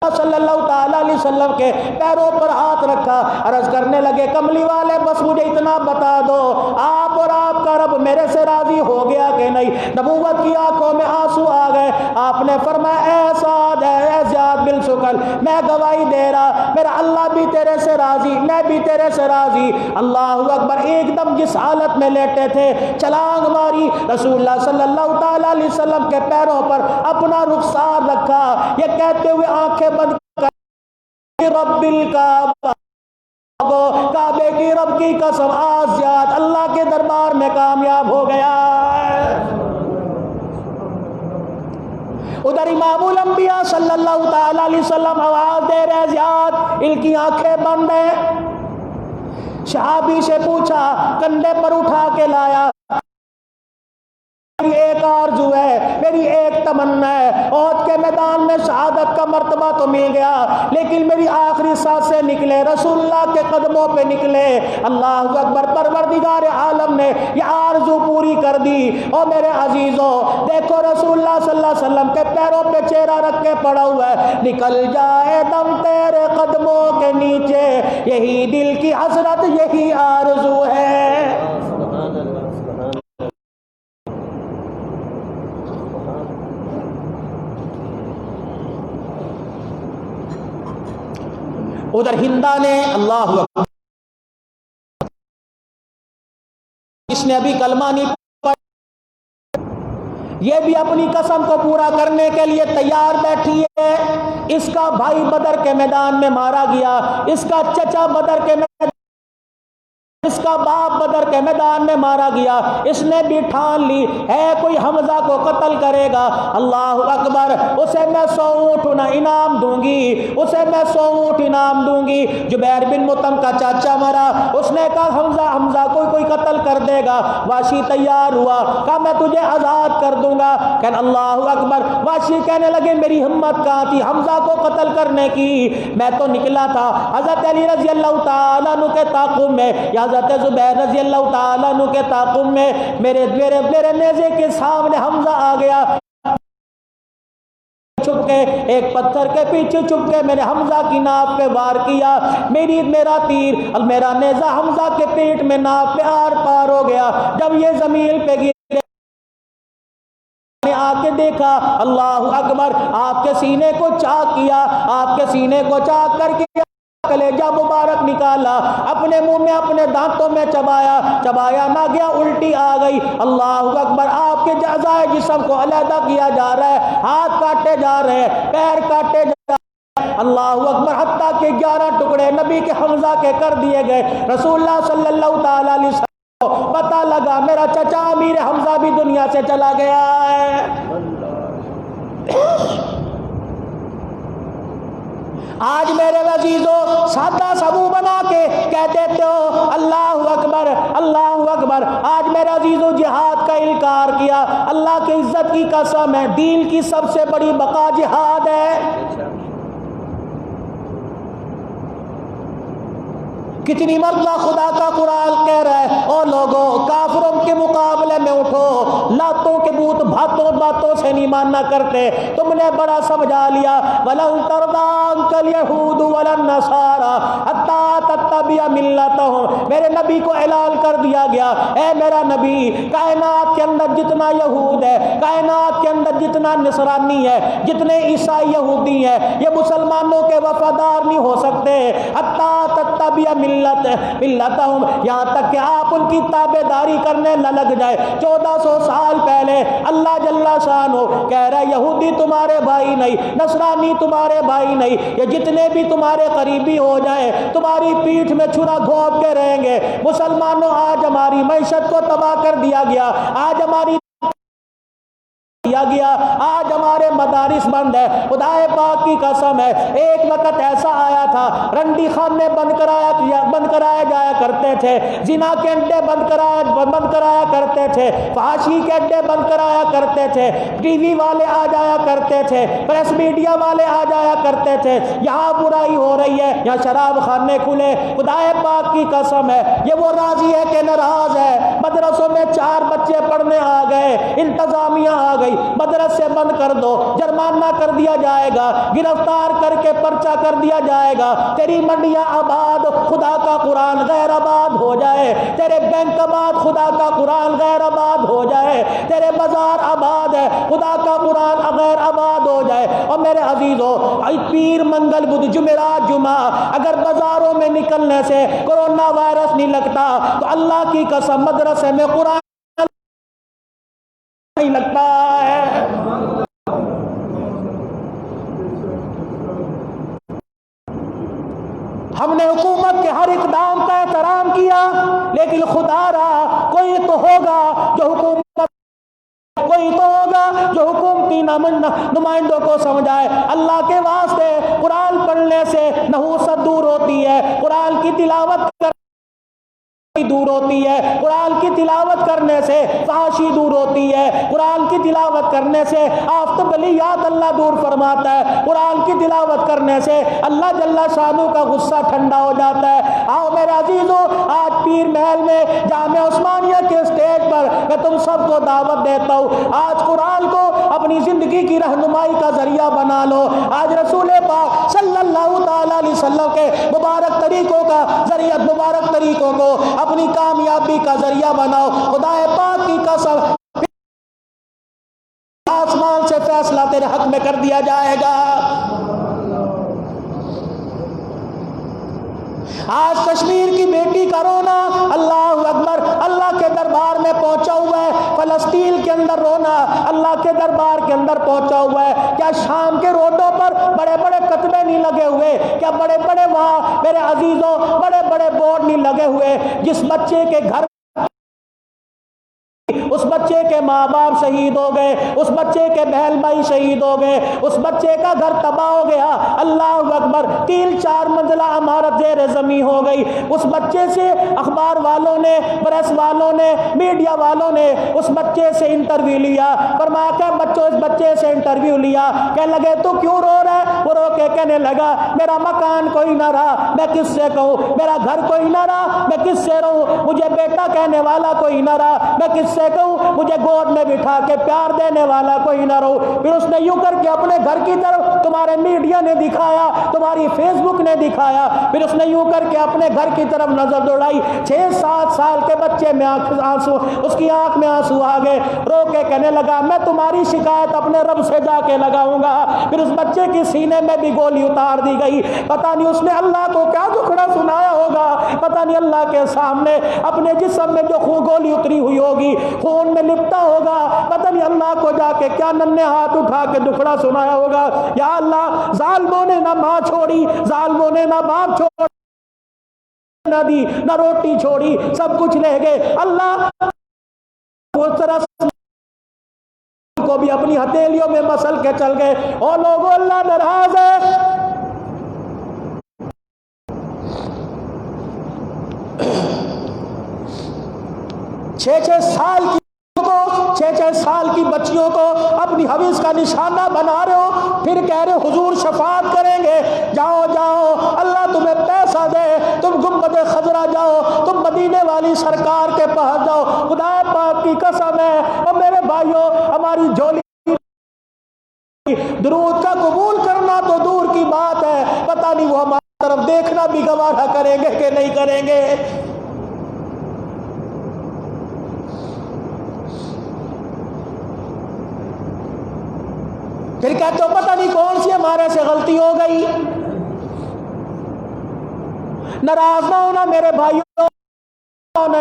صلی اللہ تعالیٰ علیہ وسلم کے پیروں پر ہاتھ رکھا، عرض کرنے لگے کملی والے بس مجھے اتنا بتا دو آپ اور آپ کا رب میرے سے راضی ہو گیا کہ نہیں؟ نبوت کی آنکھوں میں آنسو آ گئے۔ آپ نے فرمایا اے سعد، اے زیاد بن سکن، میں گواہی دے رہا میرا اللہ بھی تیرے سے راضی، میں بھی تیرے سے راضی۔ اللہ اکبر، ایک دم جس حالت میں لیٹے تھے چھلانگ ماری، رسول اللہ صلی اللہ تعالیٰ علیہ وسلم کے پیروں پر اپنا رخسار رکھا، یہ کہتے ہوئے آنکھیں بند کر رب الکعبہ، کعبے کی رب کی قسم آج زیاد اللہ کے دربار میں کامیاب ہو گیا۔ ادھر امام الانبیاء صلی اللہ تعالی علیہ وسلم آواز دے رہے زیاد، ان کی آنکھیں بند ہیں۔ صحابی سے پوچھا، کندھے پر اٹھا کے لایا، میری ایک آرزو ہے، میری ایک تمنا ہے، احد کے میدان میں شہادت کا مرتبہ تو مل گیا لیکن میری آخری سانسیں نکلے رسول اللہ کے قدموں پہ نکلے۔ اللہ اکبر، پروردگار عالم نے یہ آرزو پوری کر دی۔ اور میرے عزیزوں دیکھو رسول اللہ صلی اللہ علیہ وسلم کے پیروں پہ چہرہ رکھ کے پڑا ہوا ہے، نکل جائے دم تیرے قدموں کے نیچے، یہی دل کی حسرت، یہی آرزو ہے۔ ادھر ہندا نے اللہ اکبر، اس نے ابھی کلمہ نہیں پڑھا، یہ بھی اپنی قسم کو پورا کرنے کے لیے تیار بیٹھی ہے۔ اس کا بھائی بدر کے میدان میں مارا گیا، اس کا چچا بدر کے میدان، اس کا باپ بدر کے میدان میں مارا گیا، اس نے بھی ٹھان لی ہے کوئی حمزہ کو قتل کرے گا، اللہ اکبر، اسے میں 100 اونٹ انعام دوں گی، اسے میں 100 اونٹ انعام دوں گی۔ جبیر بن مطعم کا چاچا مرا، اس نے کہا حمزہ کوئی قتل کر دے گا، واشی تیار ہوا، کہا میں تجھے آزاد کر دوں گا، کہ اللہ اکبر، واشی کہنے لگے میری ہمت کہاں تھی حمزہ کو قتل کرنے کی، میں تو نکلا تھا حضرت علی رضی اللہ تعالیٰ عنہ کے تعاقب میں، حضرت زبیر رضی اللہ تعالیٰ عنہ کے تعاقب میں میرے نیزے کے سامنے حمزہ آ گیا، چھپ کے، ایک پتھر کے پیچھے چھپ کے میں نے حمزہ کی ناف پہ وار کیا، میرا تیر اور میرا نیزہ حمزہ کے پیٹ میں ناف پہ آر پار ہو گیا۔ جب یہ زمین پہ گرے آ کے دیکھا، اللہ اکبر، آپ کے سینے کو چاک کیا، آپ کے سینے کو چاک کر کے کلیجہ مبارک نکالا، اپنے منہ میں اپنے دانتوں میں چبایا نہ گیا، الٹی آ گئی۔ اللہ اکبر، آپ کے اعضائے جسم کو علیحدہ کیا جا رہا ہے، ہاتھ کاٹے جا رہے ہیں، پیر کاٹے جا رہے ہیں، اللہ اکبر، حتیٰ کہ 11 ٹکڑے نبی کے حمزہ کے کر دیے گئے۔ رسول اللہ صلی اللہ تعالی علیہ وسلم کو پتہ لگا میرا چچا امیر حمزہ بھی دنیا سے چلا گیا ہے۔ آج میرے عزیزو سادہ سبو بنا کے کہہ دیتے ہو اللہ اکبر اللہ اکبر۔ آج میرے عزیزو جہاد کا انکار کیا، اللہ کی عزت کی قسم ہے، دین کی سب سے بڑی بقا جہاد ہے۔ کتنی مرتبہ خدا کا قرآن کہہ رہا ہے، او لوگوں کافروں کے مقابلے میں اٹھو، لاتوں کے بوت باتوں سے نہیں ماننا کرتے، تم نے بڑا سمجھا لیا۔ وَلَن تَرْضَىٰ عَنكَ الْيَهُودُ وَلَا النَّصَارَىٰ حَتَّىٰ تَتَّبِعَ مِلَّتَهُمْ۔ میرے نبی کو اعلان کر دیا گیا، اے میرا نبی، کائنات کے اندر جتنا یہود ہے، کائنات کے اندر جتنا نصرانی ہے، جتنے عیسائی یہودی ہیں، یہ مسلمانوں کے وفادار نہیں ہو سکتے، حَتَّىٰ تَتَّبِعَ ملتہم، یہاں تک کہ آپ ان کی تابع داری کرنے نہ لگ جائے۔ 1400 سال پہلے اللہ جل شانہ کہہ رہا ہے یہودی تمہارے بھائی نہیں، نصرانی تمہارے بھائی نہیں، یہ جتنے بھی تمہارے قریبی ہو جائیں تمہاری پیٹھ میں چھرا گھونپ کے رہیں گے۔ مسلمانوں آج ہماری معیشت کو تباہ کر دیا گیا، آج ہماری آج ہمارے مدارس بند ہے، خدا پاک کی قسم ہے۔ ایک وقت ایسا آیا تھا رنڈی خانے بند کرایا جایا کرتے تھے، زنا کے اڈے بند کرایا کرتے تھے، فحاشی کے اڈے بند کرایا کرتے تھے، ٹی وی والے آ جایا کرتے تھے، پریس میڈیا والے آ جایا کرتے تھے، یہاں برائی ہو رہی ہے، یہاں شراب خانے کھلے۔ خدا پاک کی قسم ہے، یہ وہ راضی ہے کہ ناراض ہے؟ مدرسوں میں 4 بچے پڑھنے آ گئے، انتظامیہ آ گئی، مدرسے بند کر دو، جرمانہ کر دیا جائے گا، گرفتار کر کے پرچہ کر دیا جائے گا، تیری منڈیاں آباد، خدا کا قرآن غیر آباد ہو جائے، تیرے بینک آباد، خدا کا قرآن غیر آباد ہو جائے، تیرے بازار آباد ہے، خدا کا قرآن غیر آباد ہو جائے۔ اور میرے عزیزو، پیر منگل بدھ جمعرات جمعہ اگر بازاروں میں نکلنے سے کورونا وائرس نہیں لگتا تو اللہ کی قسم مدرسے میں قرآن نہیں لگتا ہے۔ ہم نے حکومت کے ہر اقدام کا احترام کیا، لیکن خدا را کوئی تو ہوگا جو حکومتی نمائندوں کو سمجھائے۔ اللہ کے واسطے قرآن پڑھنے سے نحوست دور ہوتی ہے، قرآن کی تلاوت دور ہوتی ہے، قرآن کی تلاوت کرنے سے فحاشی دور ہوتی ہے، قرآن کی تلاوت کرنے سے آفتبلیات اللہ دور فرماتا ہے، قرآن کی تلاوت کرنے سے اللہ جل شانہ کا غصہ ٹھنڈا ہو جاتا ہے۔ آؤ میرے عزیزو، آج پیر محل میں جامع عثمانیہ کے اسٹیج پر میں تم سب کو دعوت دیتا ہوں، آج قرآن کو اپنی زندگی کی رہنمائی کا ذریعہ بنا لو، آج رسول پاک صلی اللہ تعالی علیہ وسلم کے مبارک طریقوں کو اپنی کامیابی کا ذریعہ بناؤ۔ خدا پاک کی قسم آسمان سے فیصلہ تیرے حق میں کر دیا جائے گا۔ آج کشمیر کی بیٹی کا رونا اللہ اکبر اللہ کے دربار میں پہنچا ہوا ہے، فلسطین کے اندر رونا اللہ کے دربار کے اندر پہنچا ہوا ہے۔ کیا شام کے روڈوں پر بڑے بڑے کتبے نہیں لگے ہوئے؟ کیا بڑے بڑے وہاں میرے عزیزوں بڑے بڑے بورڈ نہیں لگے ہوئے؟ جس بچے کے گھر اس بچے کے ماں باپ شہید ہو گئے، اس بچے کے بہن بھائی شہید ہو گئے، اس بچے کا گھر تباہ ہو گیا، اللہ اکبر 3-4 منزلہ عمارت زیر زمین ہو گئی۔ اس بچے سے اخبار والوں نے، پریس والوں نے، میڈیا والوں نے اس بچے سے انٹرویو لیا، فرمایا کہ بچوں اس بچے سے انٹرویو لیا، کہنے لگے تو کیوں رو رہا ہے؟ وہ رو کے کہنے لگا میرا مکان کوئی نہ رہا، میں کس سے کہوں؟ میرا گھر کوئی نہ رہا، میں کس سے رہوں؟ مجھے بیٹا کہنے والا کوئی نہ رہا، میں کس سے کہوں؟ مجھے گود میں بٹھا کے پیار دینے والا کوئی نہ رہو۔ پھر اس نے یوں کر کے اپنے گھر کی طرف، تمہارے میڈیا نے دکھایا، تمہاری فیس بک نے دکھایا، پھر اس نے یوں کر کے اپنے گھر کی طرف نظر دوڑائی، 6-7 سال کے بچے میں آنسو، اس کی آنکھ میں آنسو آ گئے، رو کے کہنے لگا میں تمہاری شکایت اپنے رب سے جا کے لگاؤں گا۔ پھر اس بچے کی سینے میں بھی گولی اتار دی گئی، پتہ نہیں اس نے اللہ کو کیا دکھڑا سنایا ہوگا، پتہ نہیں اللہ کے سامنے اپنے جسم میں جو خون گولی اتری ہوئی ہوگی خون میں لپٹا ہوگا، پتہ نہیں اللہ کو جا کے کیا ننھے ہاتھ اٹھا کے دکھڑا سنایا ہوگا۔ یا اللہ، ظالموں نے نہ ماں چھوڑی، ظالموں نے نہ باپ چھوڑا، نہ دی نہ روٹی چھوڑی، سب کچھ لے گئے۔ اللہ اس طرح کو بھی اپنی ہتھیلیوں میں مسل کے چل گئے۔ اور لوگوں، اللہ ناراض ہے۔ 6-6 سال کی 6-6 سال کی بچیوں کو اپنی حویض کا نشانہ بنا رہے ہو، پھر کہہ رہے ہو حضور شفاعت کریں گے، جاؤ جاؤ، اللہ تمہیں پیسہ دے، تم گنبد خضرا جاؤ، تم مدینے والی سرکار کے پاس جاؤ۔ خدا پاک کی قسم ہے، اور میرے بھائیوں، ہماری جھولی درود کا قبول کرنا تو دور کی بات ہے، پتہ نہیں وہ ہماری طرف دیکھنا بھی گوارا کریں گے کہ نہیں کریں گے۔ پھر کہتے ہو پتہ نہیں کون سی ہمارے سے غلطی ہو گئی۔ ناراض نہ ہونا میرے بھائیوں،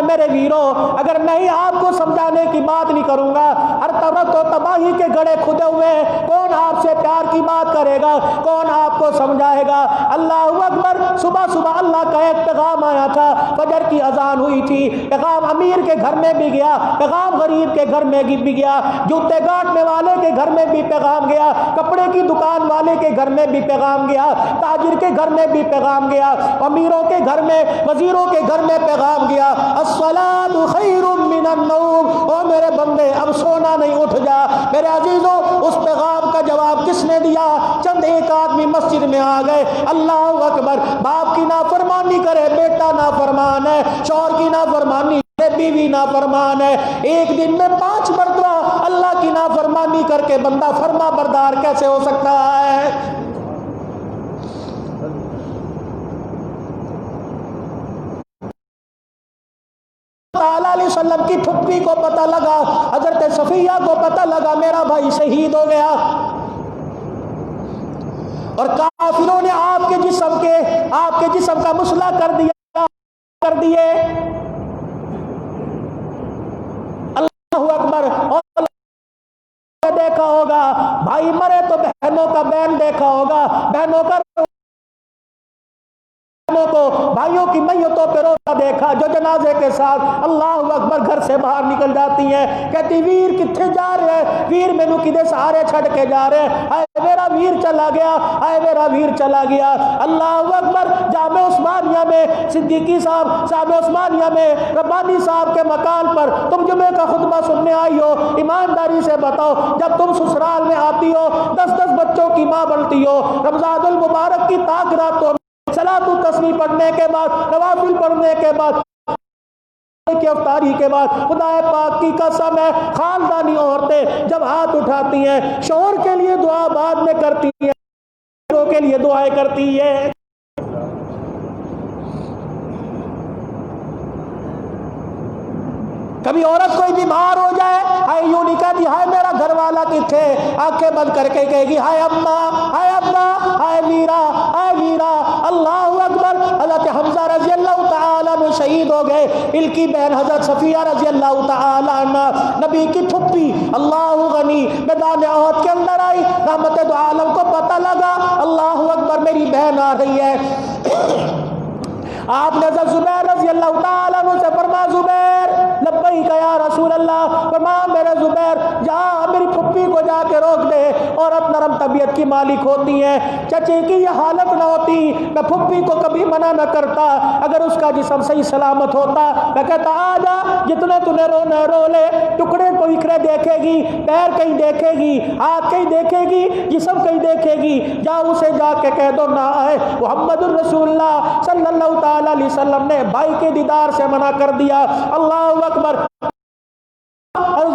میرے ویرو، اگر میں ہی آپ کو سمجھانے کی بات نہیں کروں گا، ہر طرف تو تباہی کے گڑھے کھدے ہوئے، کون آپ سے پیار کی بات کرے گا، کون آپ کو سمجھائے گا۔ اللہ اکبر۔ صبح صبح اللہ کا ایک پیغام آیا تھا، فجر کی اذان ہوئی تھی، پیغام امیر کے گھر میں بھی گیا، پیغام غریب کے گھر میں بھی گیا، جوتے گاٹنے والے کے گھر میں بھی پیغام گیا، کپڑے کی دکان والے کے گھر میں بھی پیغام گیا، تاجر کے گھر میں بھی پیغام گیا، امیروں کے گھر میں، وزیروں کے گھر میں پیغام گیا، الصلاۃ خیر من النوم۔ او میرے بندے، اب سونا نہیں، اٹھ جا۔ میرے عزیزوں، اس پیغام کا جواب کس نے دیا؟ چند ایک آدمی مسجد میں آ گئے۔ اللہ اکبر۔ باپ کی نافرمانی کرے بیٹا نافرمان ہے، شوہر کی نافرمانی کرے بیوی نافرمان ہے، ایک دن میں 5 مرتبہ اللہ کی نافرمانی کر کے بندہ فرما بردار کیسے ہو سکتا ہے؟ تعالیٰ علیہ وسلم کی ٹھپی کو پتہ لگا، حضرت صفیہ کو پتہ لگا میرا بھائی شہید ہو گیا، اور کافروں نے آپ کے جسم کا مسئلہ کر دیے۔ اللہ اکبر۔ اور دیکھا ہوگا بھائی مرے تو بہنوں کا بین دیکھا ہوگا، بہنوں کو بھائیوں کی میتوں پہ روتا دیکھا، جو جنازے کے ساتھ اللہ اکبر گھر سے باہر نکل جاتی ہیں، کہتی ویر کتنے جا رہے ہیں، ویر مینو کدے سہارے چھڑ کے جا رہے ہیں، ہائے میرا ویر چلا گیا، ہائے میرا ویر چلا گیا۔ اللہ اکبر۔ جامع عثمانیہ میں صدیقی صاحب، جامع عثمانیہ میں ربانی صاحب کے مکان پر تم جمعے کا خطبہ سننے آئی ہو، ایمانداری سے بتاؤ، جب تم سسرال میں آتی ہو 10 بچوں کی ماں بنتی ہو، رمضان المبارک کی طاق راتوں صلاۃ التسبیح پڑھنے کے بعد، نوافل پڑھنے کے بعد، کی افطاری کے بعد، خدا پاک کی قسم ہے خاندانی عورتیں جب ہاتھ اٹھاتی ہیں شوہر کے لیے دعا بعد میں کرتی ہیں، شوہروں کے لیے دعائیں کرتی ہیں۔ کبھی عورت کوئی بیمار ہو جائے، ہائے یوں نہیں کہتی ہائے میرا گھر والا کتنے، آنکھیں بند کر کے کہے گی ہائے اماں، ہائے ابا، ہائے میرا، ہائے میرا۔ اللہ اکبر۔ حضرت حمزہ رضی اللہ تعالیٰ عنہ شہید ہو گئے، ان کی بہن حضرت صفیہ رضی اللہ تعالیٰ عنہ، نبی کی پھپھی، اللہ غنی، میدان احد کے اندر آئی، رحمت دو عالم کو پتہ لگا اللہ اکبر میری بہن آ رہی ہے۔ آپ نے حضرت زبیر رضی اللہ تعالیٰ عنہ سے فرمایا زبیر لبیک یا رسول اللہ، فرمایا میرے زبیر جا میری پھپھی کو جا کے روک دے، عورت نرم طبیعت کی مالک ہوتی ہیں، چچے کی یہ حالت نہ ہوتی میں پھپھی کو کبھی منع نہ کرتا، اگر اس کا جسم صحیح سلامت ہوتا میں کہتا آ جا، جتنے تُنے رونا رو لے، ٹکڑے کو بکھرے دیکھے گی، پیر کہیں دیکھے گی، ہاتھ کہیں دیکھے گی، جسم کہیں دیکھے گی، جا اسے جا کے کہہ دو نہ آئے۔ محمد الرسول اللہ صلی اللہ تعالیٰ علیہ وسلم نے بھائی کے دیدار سے منع کر دیا۔ اللہ اکبر۔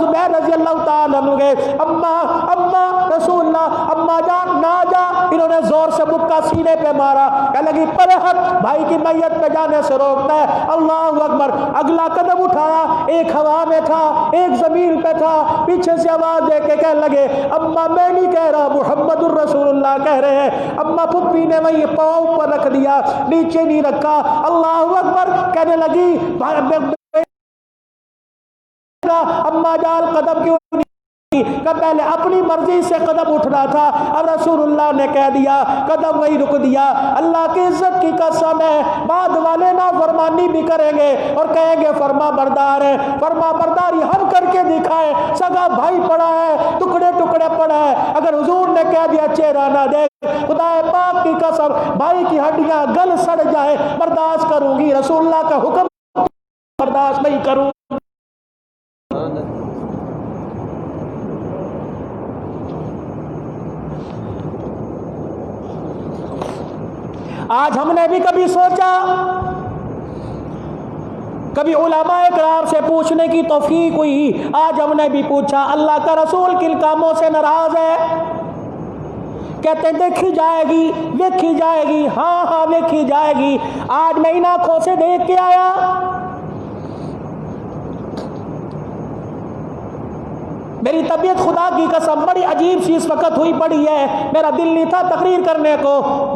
زبیر رضی اللہ تعالیٰ عنہ گئے، اما اما رسول اللہ، اما جا نہ جا، انہوں نے زور سے مکہ سینے پہ مارا، کہنے لگی پرے ہٹ، بھائی کی میت پہ جانے سے روکتا ہے۔ اللہ اکبر، اگلا قدم اٹھایا، ایک ہوا میں تھا ایک زمین پہ تھا، پیچھے سے آواز دے کے کہنے لگے اما میں نہیں کہہ رہا، محمد الرسول اللہ کہہ رہے ہیں۔ اما پھپھی نے وہی پاؤں پر رکھ دیا، نیچے نہیں رکھا۔ اللہ اکبر، کہنے لگی اما جال قدم کیوں نہیں کہ پہلے اپنی مرضی سے قدم اٹھنا تھا، اب رسول اللہ نے کہہ دیا، قدم وہی رک دیا۔ اللہ کی عزت کی قسم ہے، بعد والے نافرمانی بھی کریں گے اور کہیں گے فرما بردار ہے، فرما برداری ہم کر کے دکھائیں، سگا بھائی پڑا ہے، ٹکڑے ٹکڑے پڑا ہے، اگر حضور نے کہہ دیا چہرہ نہ دیکھ، خدا پاک کی قسم بھائی کی ہڈیاں گل سڑ جائے برداشت کروں گی، رسول اللہ کا حکم برداشت نہیں کروں۔ آج ہم نے بھی کبھی سوچا، کبھی علماء کرام سے پوچھنے کی توفیق ہوئی، آج ہم نے بھی پوچھا اللہ کا رسول کن کاموں سے ناراض ہے؟ کہتے ہیں دیکھی جائے گی، دیکھی جائے گی، ہاں ہاں دیکھی جائے گی۔ آج میں ان آنکھوں سے دیکھ کے آیا، میری طبیعت خدا کی قسم بڑی عجیب سی اس وقت ہوئی پڑی ہے، میرا دل نہیں تھا تقریر کرنے کو،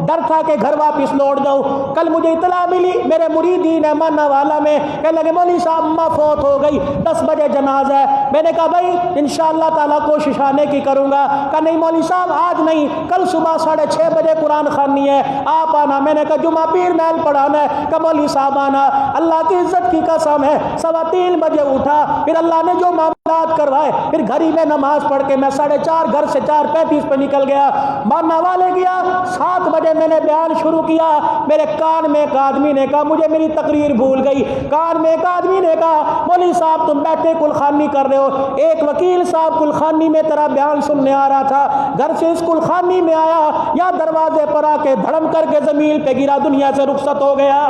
ڈر تھا کہ گھر واپس لوٹ جاؤں۔ کل مجھے اطلاع ملی میرے مریدین ماننے والا میں، کہنے لگے مولوی صاحب اماں فوت ہو گئی، 10 بجے جنازہ ہے۔ میں نے کہا بھائی انشاءاللہ تعالیٰ کوشش آنے کی کروں گا۔ کہا نہیں مولوی صاحب آج نہیں، کل صبح 6:30 بجے قرآن خوانی ہے، آپ آنا۔ میں نے کہا جمعہ پیر محل پڑھانا ہے۔ کہا مولوی صاحب آنا۔ اللہ کی عزت کی قسم ہے 3:15 بجے اٹھا، پھر اللہ نے جو معاملات کروائے، پھر گھری میں نماز پڑھ کے میں 4:30 گھر سے 4:35 پہ نکل گیا، ماننا والے گیا۔ 7 بجے میں نے بیان شروع کیا، میرے کان میں ایک آدمی نے کہا مجھے میری تقریر بھول گئی، کان میں ایک آدمی نے کہا مولوی صاحب تم بیٹھے کلخانی کر رہے ہو، ایک وکیل صاحب کلخانی میں تیرا بیان سننے آ رہا تھا، گھر سے اس کلخانی میں آیا یا دروازے پر آ کے دھڑم کر کے زمین پہ گرا، دنیا سے رخصت ہو گیا۔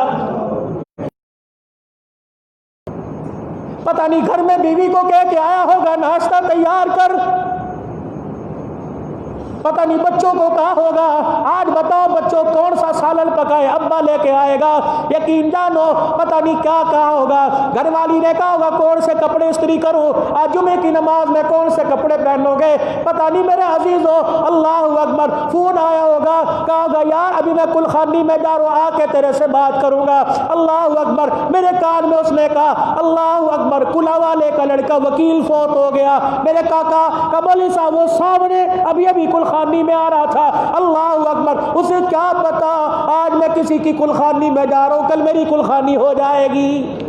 پتہ نہیں گھر میں بیوی کو کہہ کے آیا ہوگا ناشتہ تیار کر، پتہ نہیں بچوں کو کہا ہوگا آج بتاؤ بچوں کون سا سالن پکائے، ابا لے کے آئے گا، یقین جانو پتہ نہیں کیا کہا ہوگا۔ گھر والی نے کہا ہوگا کون سے کپڑے استری کروں، آج جمعے کی نماز میں کون سے کپڑے پہنو گے، پتہ نہیں میرے عزیزو۔ اللہ اکبر، فون آیا ہوگا، کہا ہوگا یار ابھی میں کلخانی میں جا رہا ہوں، آ کے تیرے سے بات کروں گا۔ اللہ اکبر، میرے کان میں اس نے کہا اللہ اکبر کلا والے کا لڑکا وکیل فوت ہو گیا۔ میرے کاکا مولوی صاحب وہ سامنے ابھی کلخانی میں آ رہا تھا۔ اللہ اکبر، اسے کیا پتا آج میں کسی کی کلخانی میں جا رہا ہوں، کل میری کلخانی ہو جائے گی۔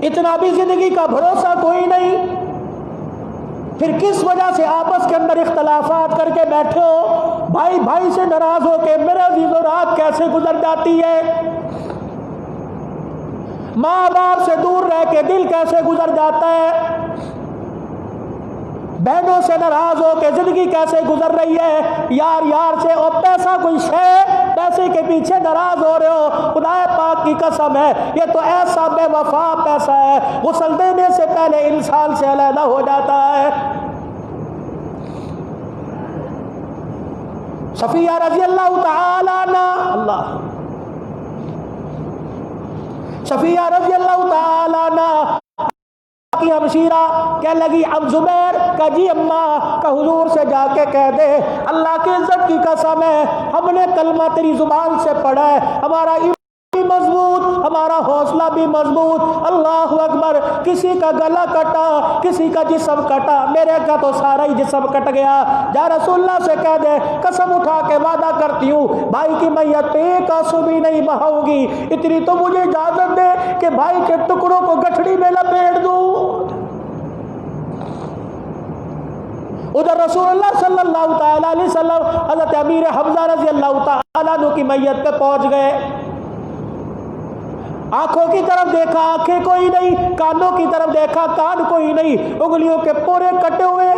اتنا بھی زندگی کا بھروسہ کوئی نہیں، پھر کس وجہ سے آپس کے اندر اختلافات کر کے بیٹھے ہو، بھائی بھائی سے ناراض ہو کے میرے عزیزو رات کیسے گزر جاتی ہے، ماں باپ سے دور رہ کے دل کیسے گزر جاتا ہے، بہنوں سے ناراض ہو کے زندگی کیسے گزر رہی ہے، یار یار سے اور پیسہ کوئی شے، پیسے کے پیچھے ناراض ہو رہے ہو۔ خدا پاک کی قسم ہے یہ تو ایسا بے وفا پیسہ ہے، غسل دینے سے پہلے انسان سے علیحدہ ہو جاتا ہے۔ صفیہ رضی اللہ تعالی عنہ، اللہ صفیہ رضی اللہ تعالی عنہ کی ہمشیرہ کہنے لگی اب زبیر کا جی اماں کا حضور سے جا کے کہہ دے اللہ کی عزت کی قسم ہے ہم نے کلمہ تیری زبان سے پڑھا ہے، ہمارا ایمان بھی مضبوط، ہمارا حوصلہ بھی مضبوط۔ اللہ اکبر، کسی کا گلا کٹا، کسی کا جسم کٹا، میرے کا تو سارا ہی جسم کٹ گیا۔ جا رسول اللہ سے کہہ دے قسم اٹھا کے وعدہ کرتی ہوں بھائی کی میت پہ ایک آنسو بھی نہیں بہاؤں گی، اتنی تو مجھے اجازت دے کہ بھائی کے ٹکڑوں کو گٹھڑی میں لپیٹ دوں۔ ادھر رسول اللہ صلی اللہ تعالی علیہ وسلم حضرت امیر حمزہ رضی اللہ تعالیٰ عنہ کی میت پہ پہنچ گئے، آنکھوں کی طرف دیکھا آنکھیں کوئی نہیں، کانوں کی طرف دیکھا کان کوئی نہیں، انگلیوں کے پورے کٹے ہوئے،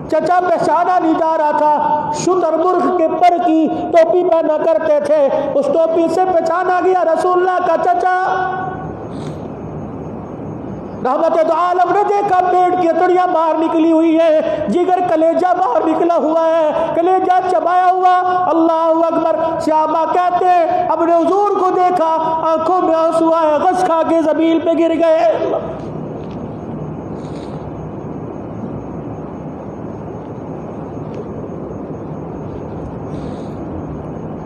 چچا پہچانا نہیں جا رہا تھا، شتر مرغ کے پر کی ٹوپی پہنا کرتے تھے، اس ٹوپی سے پہچانا گیا رسول اللہ کا چچا۔ رحمت دو عالم نے دیکھا پیٹ کی اتڑیاں باہر نکلی ہوئی ہے، جگر کلیجہ باہر نکلا ہوا ہے، کلیجہ چبایا ہوا۔ اللہ اکبر۔ صحابہ کہتے ہیں اب نے حضور کو دیکھا، آنکھوں میں آنسو آئے، غش کھا کے زمین پہ گر گئے۔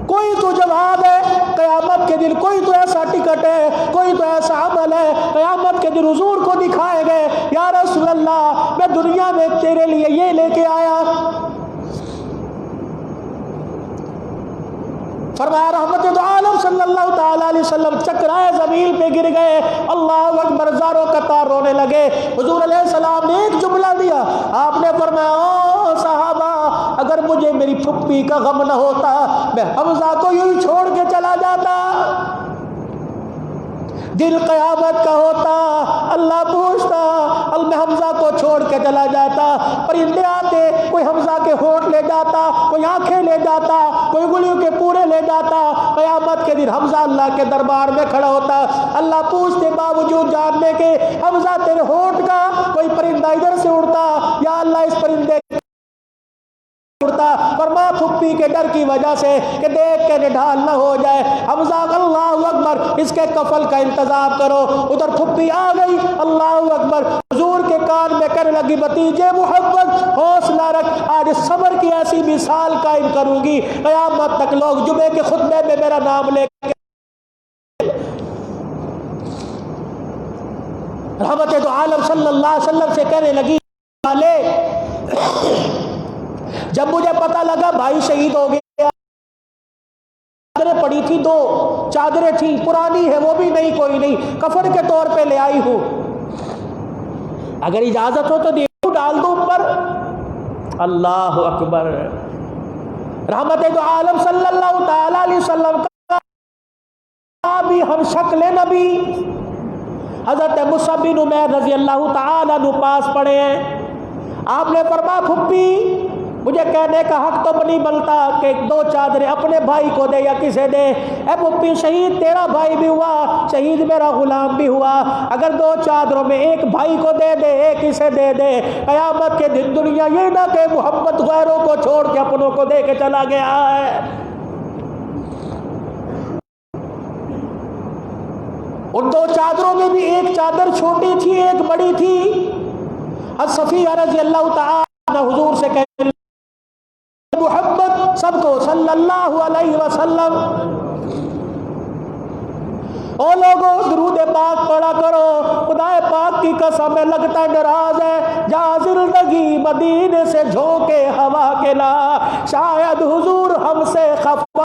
کوئی تو جواب ہے قیامت کے دن، کوئی تو ایسا ٹکٹ ہے، کوئی تو ایسا عمل ہے قیامت کے دن حضور کو دکھائے گئے، یا رسول اللہ میں دنیا میں تیرے لیے یہ لے کے آیا۔ فرمایا رحمت دو عالم صلی اللہ تعالی علیہ وسلم چکرائے زمین پہ گر گئے۔ اللہ اکبر، زاروں قطار رونے لگے۔ حضور علیہ السلام نے ایک جملہ دیا، آپ نے فرمایا او صحابہ، اگر مجھے میری پھپھی کا غم نہ ہوتا میں حمزہ کو یوں چھوڑ کے چلا جاتا، دل قیامت کا ہوتا اللہ پوچھتا، میں حمزہ کو چھوڑ کے چلا جاتا، پرندے آتے، کوئی حمزہ کے ہونٹ لے جاتا، کوئی آنکھیں لے جاتا، کوئی گلیوں کے پورے لے جاتا، قیامت کے دن حمزہ اللہ کے دربار میں کھڑا ہوتا، اللہ پوچھتے باوجود جاننے کے حمزہ تیرے ہونٹ کا کوئی پرندہ ادھر سے اڑتا، یا اللہ اس پرندے اڑتا، فرما پھپھی کے ڈر کی وجہ سے کہ دیکھ کے نڈھال نہ ہو جائے۔ حمزہ اللہ اکبر، اس کے کفل کا انتظام کرو۔ ادھر پھپھی آ گئی، اللہ اکبر، حضور کے کان میں کہنے لگی بھتیجے محمد حوصلہ رکھ، آج صبر کی ایسی مثال قائم کروں گی قیامت تک لوگ جمعے کے خطبے میں میرا نام لے کے۔ رحمت دو عالم صلی اللہ علیہ وسلم سے کہنے لگی جب مجھے پتا لگا بھائی شہید ہو گیا، چادریں پڑی تھی، 2 چادریں تھی، پرانی ہے وہ بھی نہیں، کوئی نہیں، کفن کے طور پہ لے آئی ہوں، اگر اجازت ہو تو دیکھو ڈال دو اوپر۔ اللہ اکبر۔ رحمت دو عالم صلی اللہ تعالی علیہ وسلم کا بھی ہم شکل نبی حضرت مصعب بن عمیر رضی اللہ تعالی عنہ پاس پڑے ہیں۔ آپ نے فرمایا پھپھی مجھے کہنے کا حق تو نہیں بنتا کہ 2 چادریں اپنے بھائی کو دے یا کسے دے، اے پھپھی شہید تیرا بھائی بھی ہوا، شہید میرا غلام بھی ہوا، اگر 2 چادروں میں ایک بھائی کو دے دے ایک اسے دے دے، قیامت کے دن دنیا یہ نہ کہ محمد غیروں کو چھوڑ کے اپنوں کو دے کے چلا گیا ہے۔ ان 2 چادروں میں بھی ایک چادر چھوٹی تھی ایک بڑی تھی۔ حضرت صفیہ رضی اللہ تعالی حضور سے کہنے محمد سب کو صلی اللہ علیہ وسلم، او لوگوں درود پاک پڑھا کرو، خدا پاک کی قسم ہے لگتا ناراض ہے جہاں زندگی مدینے سے جھونکے ہوا کے لا، شاید حضور ہم سے خفا۔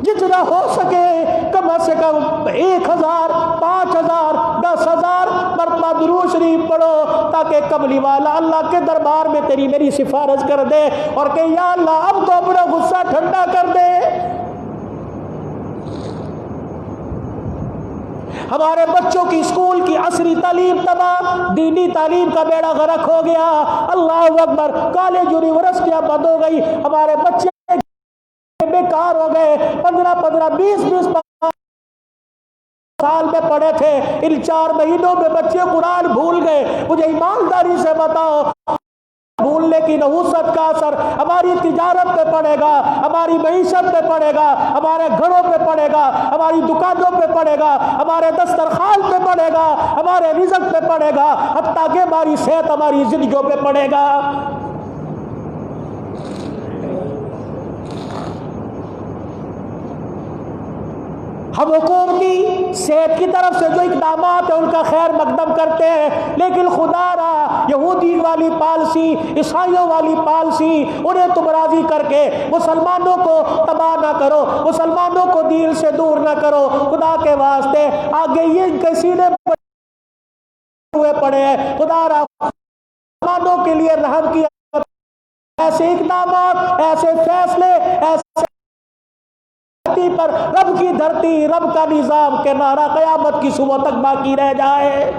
جتنا ہو سکے کم سے کم 1000 5000 10,000 مرتبہ درود شریف پڑھو تاکہ قبلی والا اللہ کے دربار میں تیری میری سفارش کر دے اور کہ یا اللہ اب تو اپنا غصہ ٹھنڈا کر دے۔ ہمارے بچوں کی اسکول کی عصری تعلیم تباہ، دینی تعلیم کا بیڑا غرق ہو گیا۔ اللہ اکبر، کالج یونیورسٹیاں بند ہو گئی، ہمارے بچے بیکار ہو گئے، 15 20 سال میں پڑھے تھے، ان 4 مہینوں میں بچے قرآن بھول گئے۔ مجھے ایمانداری سے بتاؤ بھولنے کی نحوست کا اثر ہماری تجارت پہ پڑے گا، ہماری معیشت پہ پڑے گا، ہمارے گھروں پہ پڑے گا، ہماری دکانوں پہ پڑے گا، ہمارے دسترخوان پہ پڑے گا، ہمارے رزق پہ پڑے گا، حتیٰ کہ ہماری صحت ہماری زندگیوں پہ پڑے گا۔ ہم حکومتی صحت کی طرف سے جو اقدامات ہیں ان کا خیر مقدم کرتے ہیں، لیکن خدا را یہودی والی پالسی، عیسائیوں والی پالسی، انہیں تم راضی کر کے مسلمانوں کو تباہ نہ کرو، مسلمانوں کو دین سے دور نہ کرو۔ خدا کے واسطے آگے یہ کسی نے ہوئے پڑے ہیں، خدا را مسلمانوں کے لیے رحم کیا، ایسے اقدامات، ایسے فیصلے، ایسے دھرتی پر رب کی دھرتی، رب کا نظام کے نعرہ قیامت کی صبح تک باقی رہ جائے۔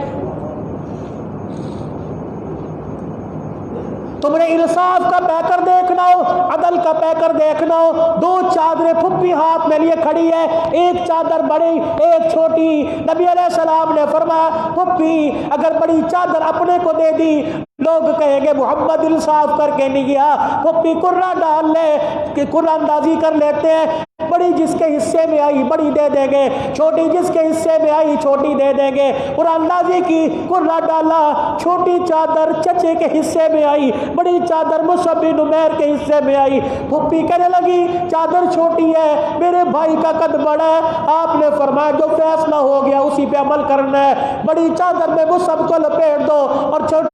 تم نے انصاف کا پیکر دیکھنا ہو، عدل کا پیکر دیکھنا ہو، دو چادریں پھپھی ہاتھ میں لیے کھڑی ہے، ایک چادر بڑی ایک چھوٹی۔ نبی علیہ السلام نے فرمایا پھپھی اگر بڑی چادر اپنے کو دے دی لوگ کہیں گے محمد انصاف کر کے نہیں گیا، پھپھی قرہ ڈال لے کہ قرہ اندازی کر لیتے ہیں، بڑی جس کے حصے میں آئی بڑی دے دیں گے، چھوٹی جس کے حصے میں آئی چھوٹی دے دیں گے۔ قرہ اندازی کی، قرہ ڈالا، چھوٹی چادر چچے کے حصے میں آئی، بڑی چادر مصعب بن عمیر کے حصے میں آئی۔ پھپھی کہنے لگی چادر چھوٹی ہے، میرے بھائی کا قد بڑا ہے۔ آپ نے فرمایا جو فیصلہ ہو گیا اسی پہ عمل کرنا ہے، بڑی چادر میں مصعب کو لپیٹ دو اور چھوٹی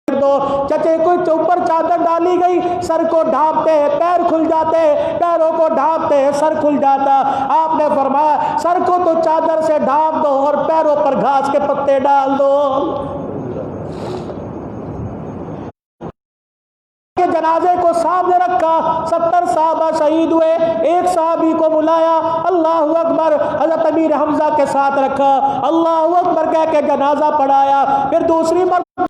دو۔ چچے کو اوپر چادر ڈالی گئی، سر کو ڈھانپتے پیر کھل جاتے، پیروں کو ڈھانپتے سر کھل جاتا۔ آپ نے فرمایا سر کو تو چادر سے ڈھانپ دو اور پیروں پر گھاس کے پتے ڈال دو۔ جنازے کو سامنے رکھا، 70 صحابہ شہید ہوئے، ایک صحابی کو بلایا، اللہ اکبر، حضرت امیر حمزہ کے ساتھ رکھا، اللہ اکبر کہہ کے جنازہ پڑھایا، پھر دوسری مرتبہ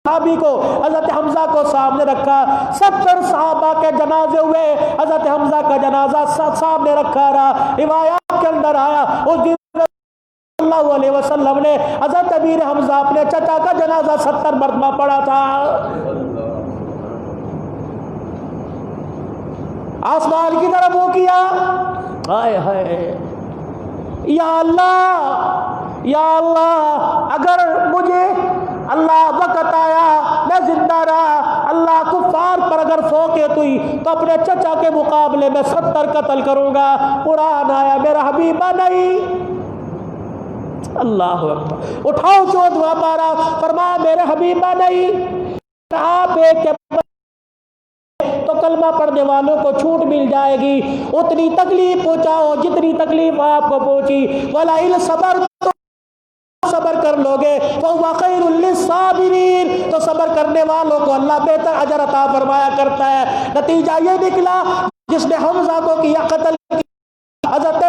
صحابی کو حضرت حمزہ کو سامنے رکھا، 70 صحابہ کے جنازے ہوئے، حضرت حمزہ کا جنازہ سامنے رکھا رہا۔ روایات کے اندر آیا اس دن صلی اللہ علیہ وسلم نے حضرت امیر حمزہ اپنے چچا کا جنازہ 70 مرتبہ پڑھا تھا۔ آسمان کی طرف وہ کیا، ہائے ہائے یا اللہ یا اللہ، اگر مجھے اللہ وقت آیا میں زندہ رہا، اللہ کفار پر اگر فوقیت ہوئی تو اپنے چچا کے مقابلے میں 70 قتل کروں گا۔ قرآن آیا میرا حبیبہ نہیں، اللہ اکبر، اٹھاؤ 14واں پارہ، فرمایا میرے حبیبہ نہیں، آپ ایک تو کلمہ پڑھنے والوں کو چھوٹ مل جائے گی، اتنی تکلیف پہنچاؤ جتنی تکلیف آپ کو پہنچی، وَلَا إِن صَبَرْتُمْ، صبر کر لوگے فَهُوَ خَيْرٌ لِلصَّابِرِينَ، تو صبر کرنے والوں کو اللہ بہتر اجر عطا فرمایا کرتا ہے۔ نتیجہ یہ نکلا جس نے حمزہ کو کیا قتل کیا، حضرت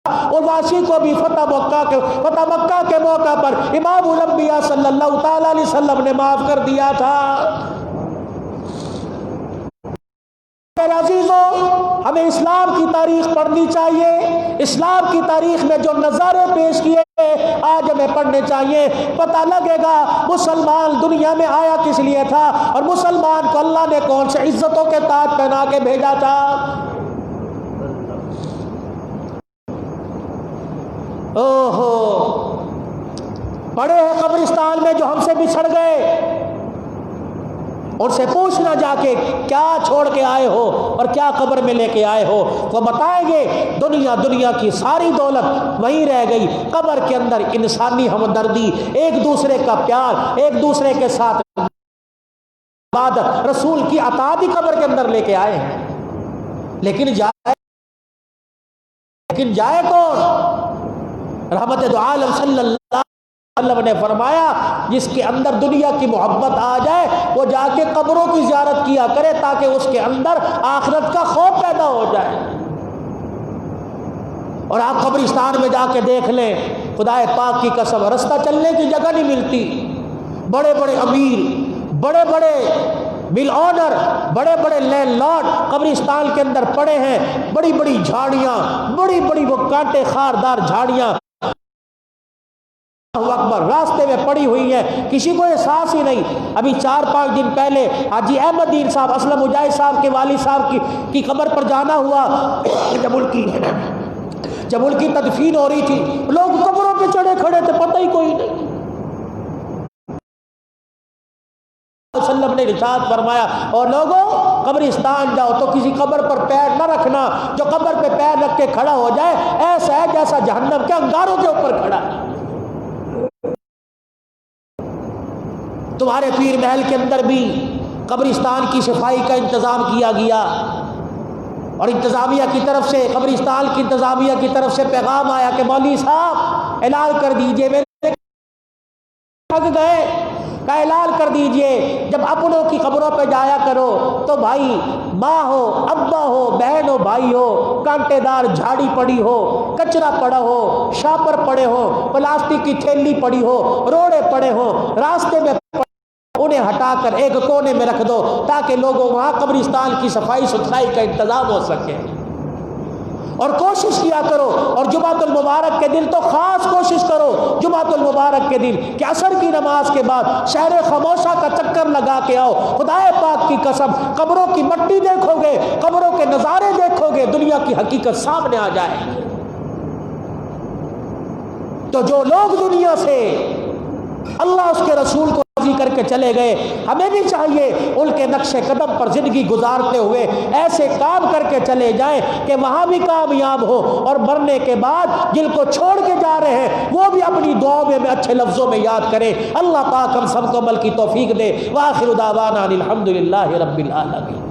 اور واشی کو بھی فتح مکہ کے موقع پر امام الانبیاء صلی اللہ تعالی علیہ وسلم نے معاف کر دیا تھا۔ میرے عزیزوں، ہمیں اسلام کی تاریخ پڑھنی چاہیے، اسلام کی تاریخ میں جو نظارے پیش کیے آج ہمیں پڑھنے چاہیے، پتہ لگے گا مسلمان دنیا میں آیا کس لیے تھا اور مسلمان کو اللہ نے کون سے عزتوں کے تاج پہنا کے بھیجا تھا۔ اوہو، پڑے ہیں قبرستان میں جو ہم سے بچھڑ گئے، ان سے پوچھنا جا کے کیا چھوڑ کے آئے ہو اور کیا قبر میں لے کے آئے ہو، وہ بتائیں گے دنیا کی ساری دولت وہیں رہ گئی، قبر کے اندر انسانی ہمدردی، ایک دوسرے کا پیار، ایک دوسرے کے ساتھ عبادت، رسول کی اطاعت ہی قبر کے اندر لے کے آئے ہیں۔ لیکن جائے کون؟ رحمت دو عالم صلی اللہ علیہ وسلم نے فرمایا جس کے اندر دنیا کی محبت آ جائے وہ جا کے قبروں کی زیارت کیا کرے تاکہ اس کے اندر آخرت کا خوف پیدا ہو جائے۔ اور آپ قبرستان میں جا کے دیکھ لیں، خدا پاک کی قسم رستہ چلنے کی جگہ نہیں ملتی، بڑے بڑے امیر، بڑے بڑے مل آنر، بڑے بڑے لینڈ لارڈ قبرستان کے اندر پڑے ہیں، بڑی بڑی جھاڑیاں، بڑی بڑی وہ کانٹے خاردار جھاڑیاں اکبر راستے میں پڑی ہوئی ہے، کسی کو احساس ہی نہیں۔ ابھی 4-5 دن پہلے حاجی احمد دین صاحب اسلم مجاہد صاحب کے والد صاحب کی قبر پر جانا ہوا، جب ان کی تدفین ہو رہی تھی لوگ قبروں پہ چڑھے کھڑے تھے، پتہ ہی کوئی نہیں۔ وسلم نے ارشاد فرمایا اور لوگوں قبرستان جاؤ تو کسی قبر پر پیر نہ رکھنا، جو قبر پہ پیر رکھ کے کھڑا ہو جائے ایسا ہے جیسا جہنم کے انگاروں کے اوپر کھڑا ہے۔ تمہارے پیر محل کے اندر بھی قبرستان کی صفائی کا انتظام کیا گیا اور انتظامیہ کی طرف سے، قبرستان کی انتظامیہ کی طرف سے پیغام آیا کہ مولوی صاحب اعلان کر دیجئے، میرے تھک گئے کا اعلان کر دیجئے جب اپنوں کی قبروں پہ جایا کرو تو بھائی ماں ہو، ابا ہو، بہن ہو، بھائی ہو، کانٹے دار جھاڑی پڑی ہو، کچرا پڑا ہو، شاپر پڑے ہو، پلاسٹک کی تھیلی پڑی ہو، روڑے پڑے ہو، راستے میں انہیں ہٹا کر ایک کونے میں رکھ دو تاکہ لوگوں وہاں قبرستان کی صفائی ستھرائی کا انتظام ہو سکے۔ اور کوشش کیا کرو، اور جمعۃ المبارک کے دن تو خاص کوشش کرو، جمعۃ المبارک کے دن کہ عصر کی نماز کے بعد شہر خاموشہ کا چکر لگا کے آؤ۔ خدا پاک کی قسم قبروں کی مٹی دیکھو گے، قبروں کے نظارے دیکھو گے، دنیا کی حقیقت سامنے آ جائے گی۔ تو جو لوگ دنیا سے اللہ اس کے رسول کو راضی کر کے چلے گئے، ہمیں بھی چاہیے ان کے نقش قدم پر زندگی گزارتے ہوئے ایسے کام کر کے چلے جائیں کہ وہاں بھی کامیاب ہو، اور مرنے کے بعد جن کو چھوڑ کے جا رہے ہیں وہ بھی اپنی دعاؤں میں اچھے لفظوں میں یاد کریں۔ اللہ پاک ہم سب کو عمل کی توفیق دے۔ وآخر دعوانا الحمدللہ رب العالمین۔